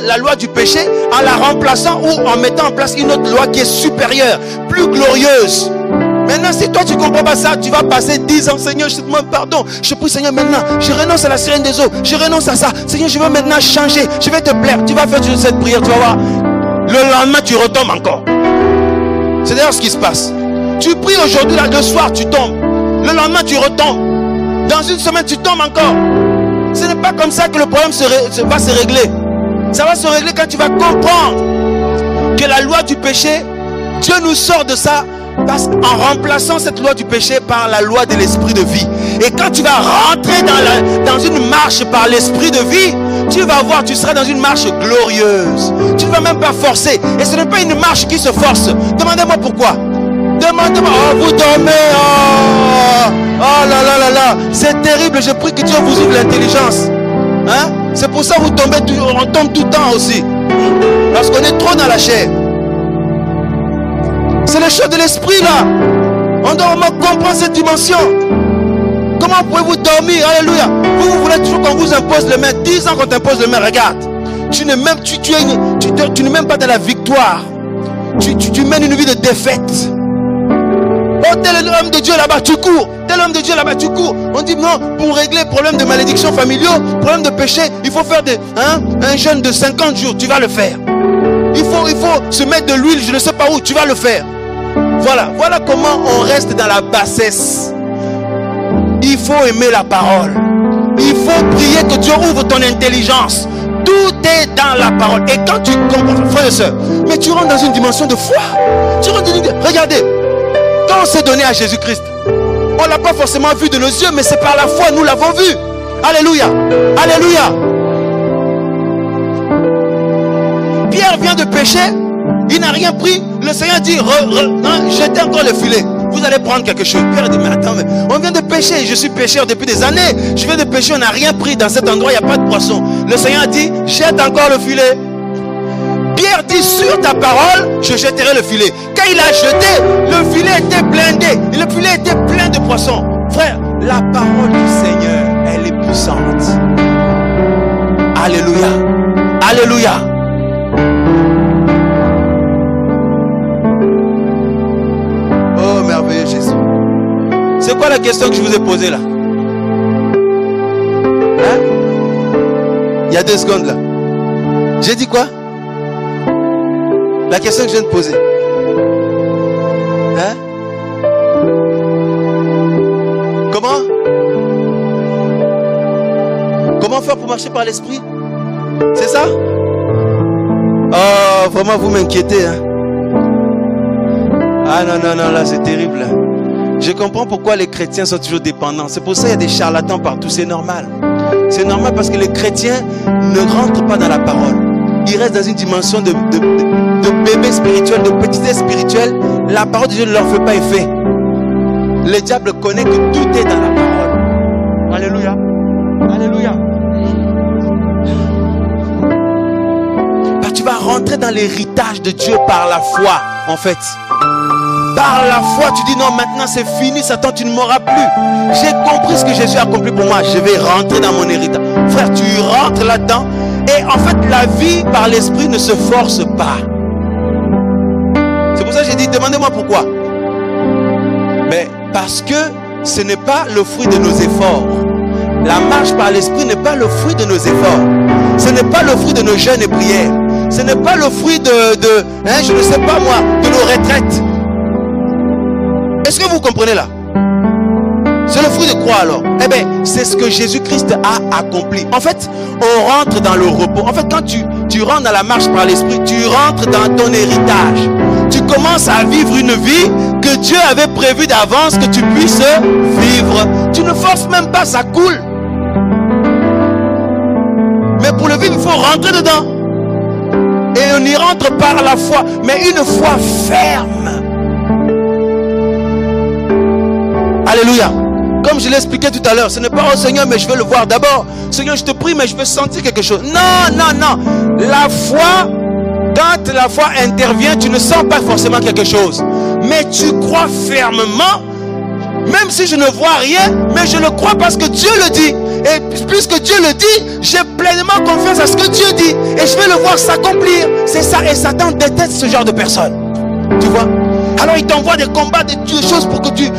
la loi du péché, en la remplaçant ou en mettant en place une autre loi qui est supérieure, plus glorieuse. Maintenant, si toi tu ne comprends pas ça, tu vas passer 10 ans, Seigneur, je te demande pardon. Je prie, Seigneur, maintenant, je renonce à la sirène des eaux, je renonce à ça. Seigneur, je veux maintenant changer, je vais te plaire. Tu vas faire cette prière, tu vas voir. Le lendemain, tu retombes encore. C'est d'ailleurs ce qui se passe. Tu pries aujourd'hui, là, le soir, tu tombes. Le lendemain, tu retombes. Dans une semaine, tu tombes encore. Ce n'est pas comme ça que le problème va se régler. Ça va se régler quand tu vas comprendre que la loi du péché, Dieu nous sort de ça en remplaçant cette loi du péché par la loi de l'esprit de vie. Et quand tu vas rentrer dans une marche par l'esprit de vie, tu vas voir, tu seras dans une marche glorieuse. Tu ne vas même pas forcer. Et ce n'est pas une marche qui se force. Demandez-moi pourquoi. Demandez-moi, oh vous dormez, oh là là là là, c'est terrible, je prie que Dieu vous ouvre l'intelligence. Hein? C'est pour ça que vous tombez, on tombe tout le temps aussi. Parce qu'on est trop dans la chair. C'est les choses de l'esprit là. On doit vraiment comprendre cette dimension. Comment pouvez-vous dormir? Alléluia. Vous voulez toujours qu'on vous impose le main. 10 ans qu'on t'impose le main, regarde. Tu n'es même pas dans la victoire. Tu mènes une vie de défaite. tel homme de Dieu là-bas, tu cours. Tel homme de Dieu là-bas, tu cours. On dit non, pour régler problème de malédiction familiaux, problème de péché, il faut faire un jeûne de 50 jours. Tu vas le faire. Il faut se mettre de l'huile, je ne sais pas où, tu vas le faire. Voilà comment on reste dans la bassesse. Il faut aimer la parole. Il faut prier que Dieu ouvre ton intelligence. Tout est dans la parole. Et quand tu comprends, frères et sœurs, mais tu rentres dans une dimension de foi. Regardez, quand on s'est donné à Jésus-Christ, on ne l'a pas forcément vu de nos yeux, mais c'est par la foi, nous l'avons vu. Alléluia. Alléluia. Pierre vient de pécher, il n'a rien pris. Le Seigneur dit, jetez encore le filet. Vous allez prendre quelque chose. Pierre dit, mais attends, mais on vient de pécher. Je suis pécheur depuis des années. Je viens de pécher, on n'a rien pris dans cet endroit, il n'y a pas de poisson. Le Seigneur dit, jette encore le filet. Pierre dit, sur ta parole, je jetterai le filet. Quand il a jeté, le filet était blindé. Le filet était plein de poissons. Frère, la parole du Seigneur, elle est puissante. Alléluia. Alléluia. Oh, merveilleux Jésus. C'est quoi la question que je vous ai posée là? Hein? Il y a 2 secondes là. J'ai dit quoi? La question que je viens de poser. Hein? Comment faire pour marcher par l'esprit? C'est ça? Oh, vraiment vous m'inquiétez. Hein? Ah non, là c'est terrible. Je comprends pourquoi les chrétiens sont toujours dépendants. C'est pour ça qu'il y a des charlatans partout, c'est normal. C'est normal parce que les chrétiens ne rentrent pas dans la parole. Ils restent dans une dimension de bébé spirituel, de petitesse spirituelle. La parole de Dieu ne leur fait pas effet. Le diable connaît que tout est dans la parole. Alléluia. Alléluia. Tu vas rentrer dans l'héritage de Dieu par la foi, en fait. Par la foi, tu dis non, maintenant c'est fini, Satan, tu ne m'auras plus. J'ai compris ce que Jésus a accompli pour moi. Je vais rentrer dans mon héritage. Frère, tu rentres là-dedans. Et en fait, la vie par l'esprit ne se force pas. C'est pour ça que j'ai dit, demandez-moi pourquoi. Mais parce que ce n'est pas le fruit de nos efforts. La marche par l'esprit n'est pas le fruit de nos efforts. Ce n'est pas le fruit de nos jeûnes et prières. Ce n'est pas le fruit je ne sais pas moi, de nos retraites. Est-ce que vous comprenez là? C'est le fruit de quoi alors? Eh bien, c'est ce que Jésus-Christ a accompli. En fait, on rentre dans le repos. En fait, quand tu rentres dans la marche par l'esprit, tu rentres dans ton héritage. Tu commences à vivre une vie que Dieu avait prévue d'avance que tu puisses vivre. Tu ne forces même pas, ça coule. Mais pour le vivre, il faut rentrer dedans. Et on y rentre par la foi, mais une foi ferme. Alléluia. Comme je l'expliquais tout à l'heure, ce n'est pas oh Seigneur, mais je veux le voir d'abord. Seigneur, je te prie, mais je veux sentir quelque chose. Non. La foi, quand la foi intervient, tu ne sens pas forcément quelque chose. Mais tu crois fermement, même si je ne vois rien, mais je le crois parce que Dieu le dit. Et puisque Dieu le dit, j'ai pleinement confiance à ce que Dieu dit. Et je vais le voir s'accomplir. C'est ça. Et Satan déteste ce genre de personnes. Tu vois? Alors il t'envoie des combats, des choses pour que tu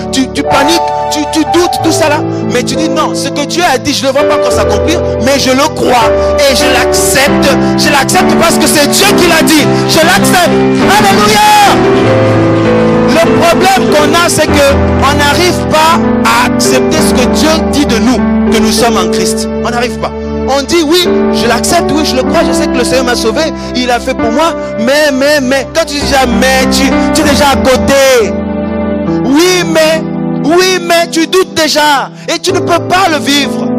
paniques, tu doutes, tout ça là. Mais tu dis non, ce que Dieu a dit, je ne le vois pas encore s'accomplir, mais je le crois et je l'accepte. Je l'accepte parce que c'est Dieu qui l'a dit. Je l'accepte. Alléluia. Le problème qu'on a, c'est qu'on n'arrive pas à accepter ce que Dieu dit de nous, que nous sommes en Christ. On n'arrive pas. On dit oui, je l'accepte, oui, je le crois, je sais que le Seigneur m'a sauvé, il a fait pour moi, mais, quand tu dis jamais, tu es déjà à côté. Oui, mais, tu doutes déjà, et tu ne peux pas le vivre.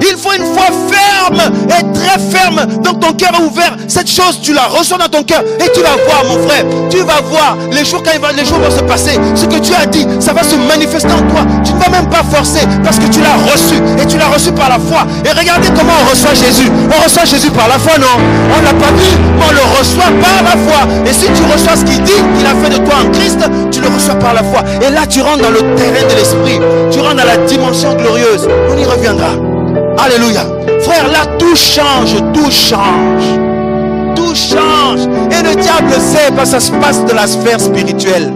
Il faut une foi ferme et très ferme. Donc ton cœur est ouvert. Cette chose, tu la reçois dans ton cœur. Et tu vas voir, mon frère. Tu vas voir les jours les jours vont se passer. Ce que tu as dit, ça va se manifester en toi. Tu ne vas même pas forcer parce que tu l'as reçu. Et tu l'as reçu par la foi. Et regardez comment on reçoit Jésus. On reçoit Jésus par la foi, non? On ne l'a pas vu, mais on le reçoit par la foi. Et si tu reçois ce qu'il dit, qu'il a fait de toi en Christ, tu le reçois par la foi. Et là, tu rentres dans le terrain de l'esprit. Tu rentres dans la dimension glorieuse. On y reviendra. Alléluia. Frère, là tout change, tout change. Tout change. Et le diable sait parce que ça se passe de la sphère spirituelle.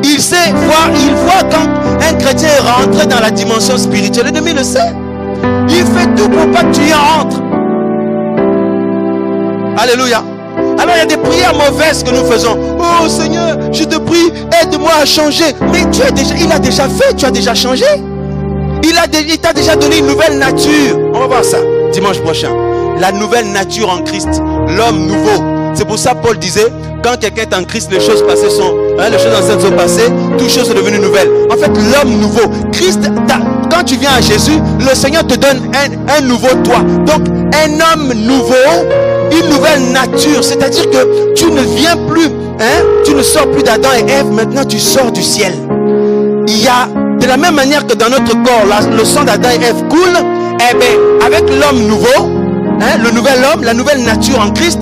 Il sait voir, il voit quand un chrétien est rentré dans la dimension spirituelle. L'ennemi le sait. Il fait tout pour pas que tu y entres. Alléluia. Alors il y a des prières mauvaises que nous faisons. Oh Seigneur, je te prie, aide-moi à changer. Mais il a déjà fait, tu as déjà changé. Il t'a déjà donné une nouvelle nature. On va voir ça dimanche prochain. La nouvelle nature en Christ, l'homme nouveau. C'est pour ça Paul disait, quand quelqu'un est en Christ, les choses passées sont, les choses anciennes sont passées, toutes choses sont devenues nouvelles. En fait, l'homme nouveau, Christ, quand tu viens à Jésus, le Seigneur te donne un nouveau toi. Donc, un homme nouveau, une nouvelle nature. C'est-à-dire que tu ne viens plus, tu ne sors plus d'Adam et Ève, maintenant tu sors du ciel. Il y a, de la même manière que dans notre corps, le sang d'Adam et Ève coule, eh bien, avec l'homme nouveau, le nouvel homme, la nouvelle nature en Christ,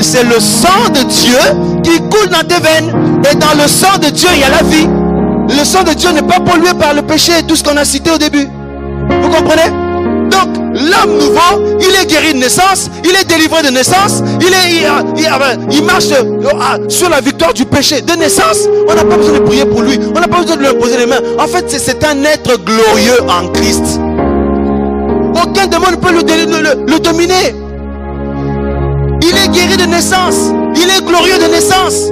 c'est le sang de Dieu qui coule dans tes veines. Et dans le sang de Dieu, il y a la vie. Le sang de Dieu n'est pas pollué par le péché et tout ce qu'on a cité au début. Vous comprenez? Donc, l'homme nouveau, il est guéri de naissance, il est délivré de naissance, il marche sur la victoire du péché de naissance. On n'a pas besoin de prier pour lui, on n'a pas besoin de lui imposer les mains. En fait, c'est un être glorieux en Christ. Aucun démon ne peut le dominer. Il est guéri de naissance. Il est glorieux de naissance.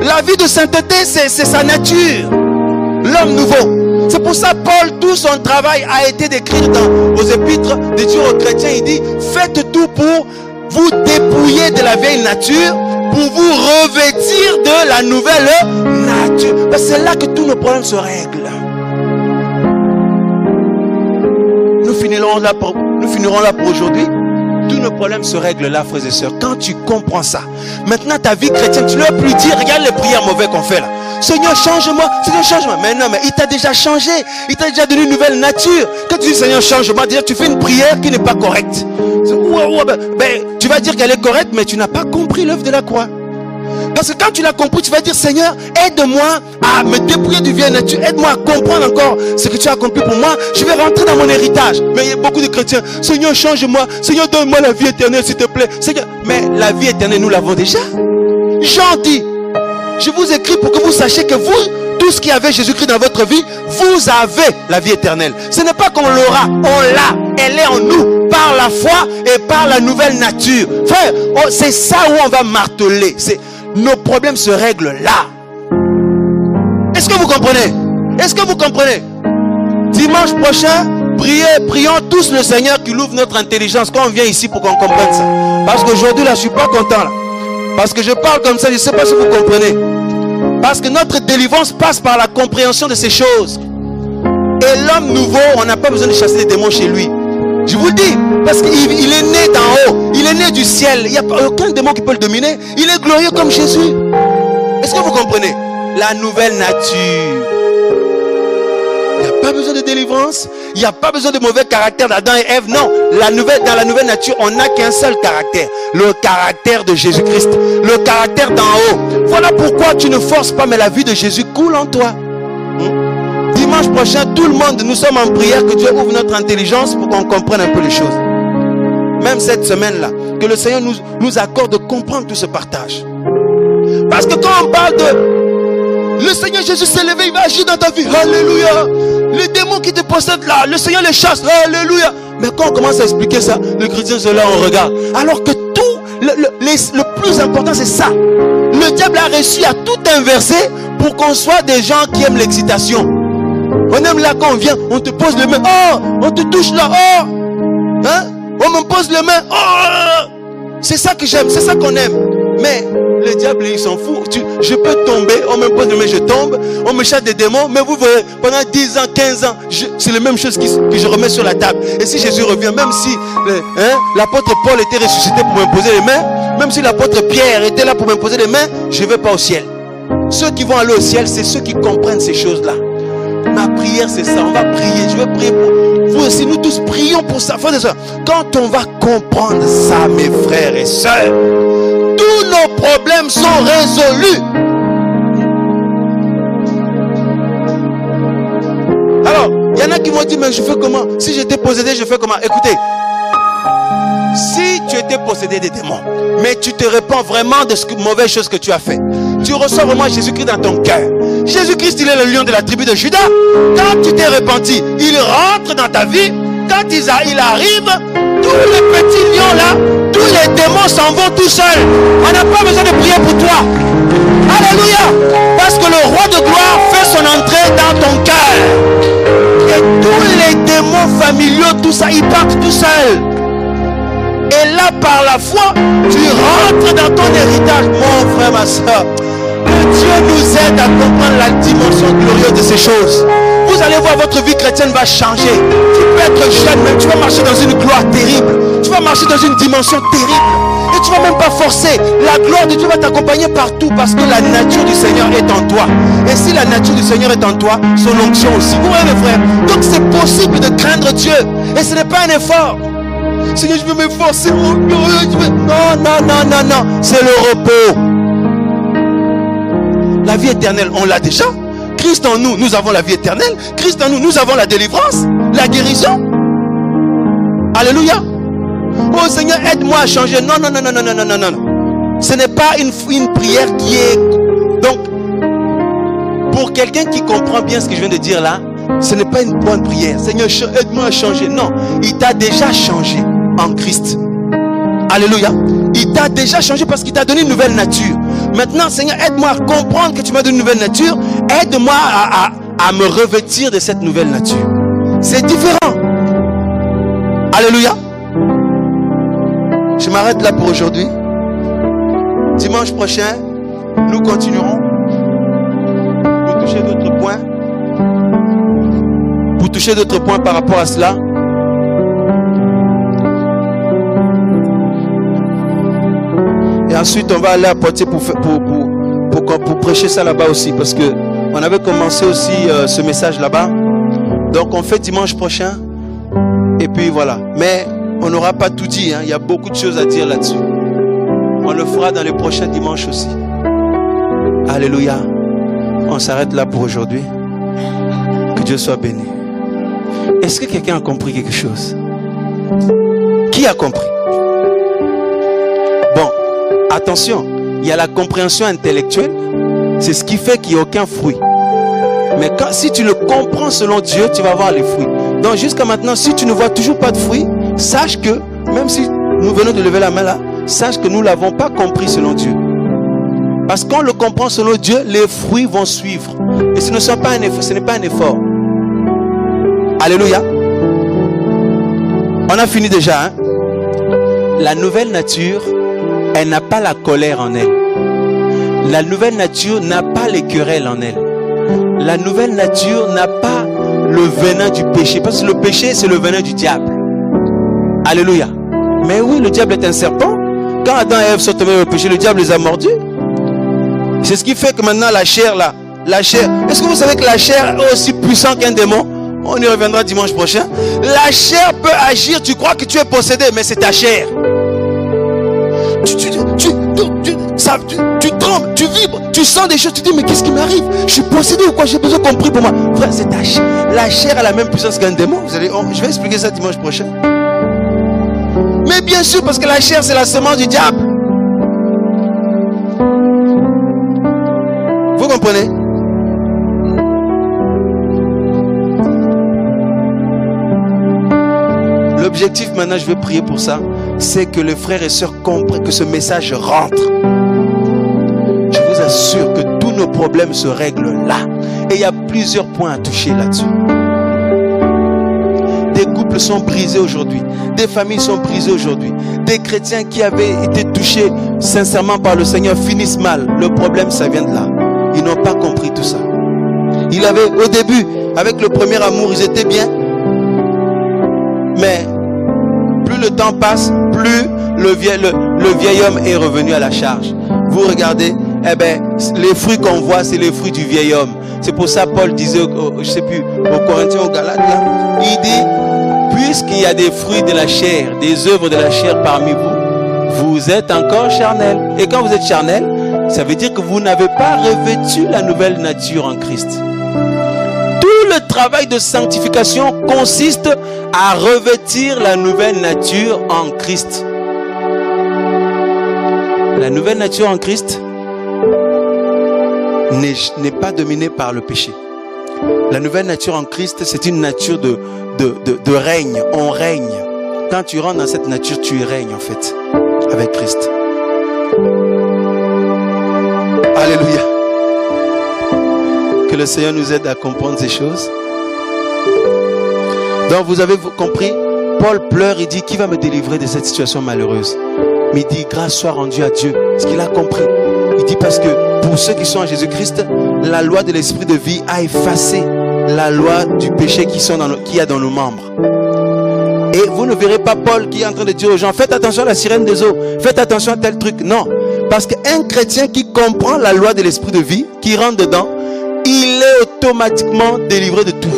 La vie de sainteté, c'est sa nature. L'homme nouveau. C'est pour ça Paul, tout son travail a été d'écrire aux épîtres de Dieu aux chrétiens. Il dit, faites tout pour vous dépouiller de la vieille nature, pour vous revêtir de la nouvelle nature. C'est là que tous nos problèmes se règlent. Nous finirons là pour aujourd'hui. Tous nos problèmes se règlent là, frères et sœurs. Quand tu comprends ça, maintenant ta vie chrétienne, tu ne vas plus dire, regarde les prières mauvaises qu'on fait là. Seigneur, change-moi, Seigneur, change-moi. Mais non, mais il t'a déjà changé. Il t'a déjà donné une nouvelle nature. Quand tu dis, Seigneur, change-moi, déjà tu fais une prière qui n'est pas correcte. Tu vas dire qu'elle est correcte, mais tu n'as pas compris l'œuvre de la croix. Parce que quand tu l'as compris, tu vas dire, Seigneur, aide-moi à me dépouiller du vieille nature. Aide-moi à comprendre encore ce que tu as accompli pour moi. Je vais rentrer dans mon héritage. Mais il y a beaucoup de chrétiens. Seigneur, change-moi. Seigneur, donne-moi la vie éternelle, s'il te plaît. Seigneur, mais la vie éternelle, nous l'avons déjà. Jean dit, je vous écris pour que vous sachiez que vous, tous qui avez Jésus-Christ dans votre vie, vous avez la vie éternelle. Ce n'est pas qu'on l'aura, on l'a. Elle est en nous par la foi et par la nouvelle nature. Frère, c'est ça où on va marteler. Nos problèmes se règlent là. Est-ce que vous comprenez? Est-ce que vous comprenez? Dimanche prochain, prions tous le Seigneur qui ouvre notre intelligence quand on vient ici pour qu'on comprenne ça. Parce qu'aujourd'hui là, je ne suis pas content là. Parce que je parle comme ça, je ne sais pas si vous comprenez. Parce que notre délivrance passe par la compréhension de ces choses. Et l'homme nouveau, on n'a pas besoin de chasser les démons chez lui. Je vous le dis, parce qu'il est né d'en haut, il est né du ciel, il n'y a aucun démon qui peut le dominer, il est glorieux comme Jésus. Est-ce que vous comprenez? La nouvelle nature. Il n'y a pas besoin de délivrance, il n'y a pas besoin de mauvais caractère d'Adam et Ève, non. Dans la nouvelle nature, on n'a qu'un seul caractère, le caractère de Jésus-Christ, le caractère d'en haut. Voilà pourquoi tu ne forces pas, mais la vie de Jésus coule en toi. Dimanche prochain, tout le monde, nous sommes en prière, que Dieu ouvre notre intelligence pour qu'on comprenne un peu les choses. Même cette semaine-là, que le Seigneur nous accorde de comprendre tout ce partage. Parce que quand on parle de le Seigneur Jésus s'est levé, il va agir dans ta vie. Alléluia. Les démons qui te possèdent là, le Seigneur les chasse. Alléluia. Mais quand on commence à expliquer ça, les chrétiens sont là, on regarde. Alors que tout, le plus important, c'est ça. Le diable a réussi à tout inverser pour qu'on soit des gens qui aiment l'excitation. On aime là quand on vient, on te pose les mains. Oh, on te touche là. Oh, hein? On me pose les mains. Oh, c'est ça que j'aime, c'est ça qu'on aime. Mais le diable, il s'en fout. Je peux tomber, on me pose les mains, je tombe. On me chasse des démons. Mais vous voyez, pendant 10 ans, 15 ans, c'est la même chose que je remets sur la table. Et si Jésus revient, même si l'apôtre Paul était ressuscité pour m'imposer les mains, même si l'apôtre Pierre était là pour m'imposer les mains, je ne vais pas au ciel. Ceux qui vont aller au ciel, c'est ceux qui comprennent ces choses-là. Ma prière, c'est ça. On va prier. Je vais prier pour vous aussi. Nous tous prions pour ça. Quand on va comprendre ça, mes frères et sœurs, tous nos problèmes sont résolus. Alors, il y en a qui vont dire, mais je fais comment? Si j'étais possédé, je fais comment? Écoutez, si tu étais possédé des démons, mais tu te répands vraiment de mauvaise chose que tu as fait, tu reçois vraiment Jésus-Christ dans ton cœur, Jésus-Christ, il est le lion de la tribu de Juda. Quand tu t'es repenti, il rentre dans ta vie. Quand il arrive, tous les petits lions là, tous les démons s'en vont tout seuls. On n'a pas besoin de prier pour toi. Alléluia. Parce que le roi de gloire fait son entrée dans ton cœur. Et tous les démons familiaux, tout ça, ils partent tout seuls. Et là, par la foi, tu rentres dans ton héritage. Mon frère, ma soeur, que Dieu nous aide à comprendre la dimension glorieuse de ces choses. Vous allez voir, votre vie chrétienne va changer. Tu peux être jeune, mais tu vas marcher dans une gloire terrible. Tu vas marcher dans une dimension terrible. Et tu ne vas même pas forcer. La gloire de Dieu va t'accompagner partout parce que la nature du Seigneur est en toi. Et si la nature du Seigneur est en toi, son onction aussi. Vous voyez, mes frères? Donc c'est possible de craindre Dieu. Et ce n'est pas un effort. Seigneur, je veux m'efforcer. Non, non, non, non, non. C'est le repos. La vie éternelle, on l'a déjà. Christ en nous, nous avons la vie éternelle. Christ en nous, nous avons la délivrance, la guérison. Alléluia. Oh Seigneur, aide-moi à changer. Non, non, non, non, non, non, non, non, non. Ce n'est pas une prière qui est... Donc, pour quelqu'un qui comprend bien ce que je viens de dire là, ce n'est pas une bonne prière. Seigneur, aide-moi à changer. Non, il t'a déjà changé en Christ. Alléluia. Il t'a déjà changé parce qu'il t'a donné une nouvelle nature. Maintenant, Seigneur, aide-moi à comprendre que tu m'as donné une nouvelle nature. Aide-moi à me revêtir de cette nouvelle nature. C'est différent. Alléluia. Je m'arrête là pour aujourd'hui. Dimanche prochain, nous continuerons pour toucher d'autres points. Pour toucher d'autres points par rapport à cela. Et ensuite, on va aller à Poitiers pour prêcher ça là-bas aussi. Parce que on avait commencé aussi ce message là-bas. Donc, on fait dimanche prochain. Et puis, voilà. Mais on n'aura pas tout dit. Hein. Il y a beaucoup de choses à dire là-dessus. On le fera dans les prochains dimanches aussi. Alléluia. On s'arrête là pour aujourd'hui. Que Dieu soit béni. Est-ce que quelqu'un a compris quelque chose? Qui a compris? Bon. Attention, il y a la compréhension intellectuelle. C'est ce qui fait qu'il n'y a aucun fruit. Mais si tu le comprends selon Dieu, tu vas voir les fruits. Donc jusqu'à maintenant, si tu ne vois toujours pas de fruits, sache que, même si nous venons de lever la main là, sache que nous ne l'avons pas compris selon Dieu. Parce qu'on le comprend selon Dieu, les fruits vont suivre. Et ce n'est pas un effort. Alléluia. On a fini déjà. Hein? La nouvelle nature, elle n'a pas la colère en elle. La nouvelle nature n'a pas les querelles en elle. La nouvelle nature n'a pas le venin du péché. Parce que le péché, c'est le venin du diable. Alléluia. Mais oui, le diable est un serpent. Quand Adam et Ève sont tombés au péché, le diable les a mordus. C'est ce qui fait que maintenant la chair là, est-ce que vous savez que la chair est aussi puissante qu'un démon? On y reviendra dimanche prochain. La chair peut agir, tu crois que tu es possédé, mais c'est ta chair. Tu trembles, tu vibres, tu sens des choses, tu dis mais qu'est-ce qui m'arrive? Je suis possédé ou quoi? J'ai besoin qu'on prie pour moi. Frère, c'est ta chair. La chair a la même puissance qu'un démon. Je vais expliquer ça dimanche prochain. Mais bien sûr, parce que la chair c'est la semence du diable. Vous comprenez? L'objectif maintenant, je vais prier pour ça, c'est que les frères et sœurs comprennent, que ce message rentre. Je vous assure que tous nos problèmes se règlent là. Et il y a plusieurs points à toucher là-dessus. Des couples sont brisés aujourd'hui. Des familles sont brisées aujourd'hui. Des chrétiens qui avaient été touchés sincèrement par le Seigneur finissent mal. Le problème, ça vient de là. Ils n'ont pas compris tout ça. Ils avaient, au début, avec le premier amour, ils étaient bien. Mais plus le temps passe, plus le vieil homme est revenu à la charge. Vous regardez, eh ben, les fruits qu'on voit, c'est les fruits du vieil homme. C'est pour ça Paul disait, je sais plus, aux Corinthiens, aux Galates, là, il dit, puisqu'il y a des fruits de la chair, des œuvres de la chair parmi vous, vous êtes encore charnel. Et quand vous êtes charnel, ça veut dire que vous n'avez pas revêtu la nouvelle nature en Christ. Tout le travail de sanctification consiste à revêtir la nouvelle nature en Christ. La nouvelle nature en Christ n'est pas dominée par le péché. La nouvelle nature en Christ, c'est une nature de règne. On règne. Quand tu rentres dans cette nature, tu règnes en fait avec Christ. Alléluia. Que le Seigneur nous aide à comprendre ces choses. Donc vous avez compris, Paul pleure, il dit, qui va me délivrer de cette situation malheureuse? Mais il dit, grâce soit rendue à Dieu. Ce qu'il a compris. Il dit, parce que pour ceux qui sont en Jésus-Christ, la loi de l'esprit de vie a effacé la loi du péché qu'il y a dans nos membres. Et vous ne verrez pas Paul qui est en train de dire aux gens, faites attention à la sirène des eaux, faites attention à tel truc. Non, parce qu'un chrétien qui comprend la loi de l'esprit de vie, qui rentre dedans, il est automatiquement délivré de tout.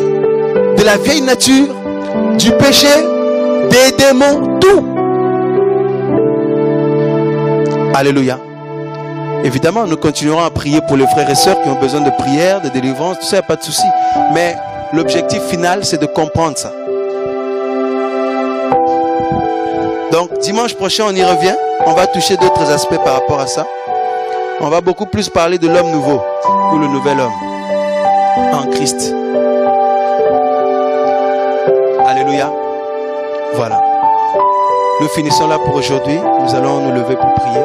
De la vieille nature, du péché, des démons, tout. Alléluia. Évidemment, nous continuerons à prier pour les frères et sœurs qui ont besoin de prière, de délivrance, tout ça, il n'y a pas de souci. Mais l'objectif final, c'est de comprendre ça. Donc, dimanche prochain, on y revient. On va toucher d'autres aspects par rapport à ça. On va beaucoup plus parler de l'homme nouveau, ou le nouvel homme, en Christ. Alléluia. Voilà. Nous finissons là pour aujourd'hui. Nous allons nous lever pour prier.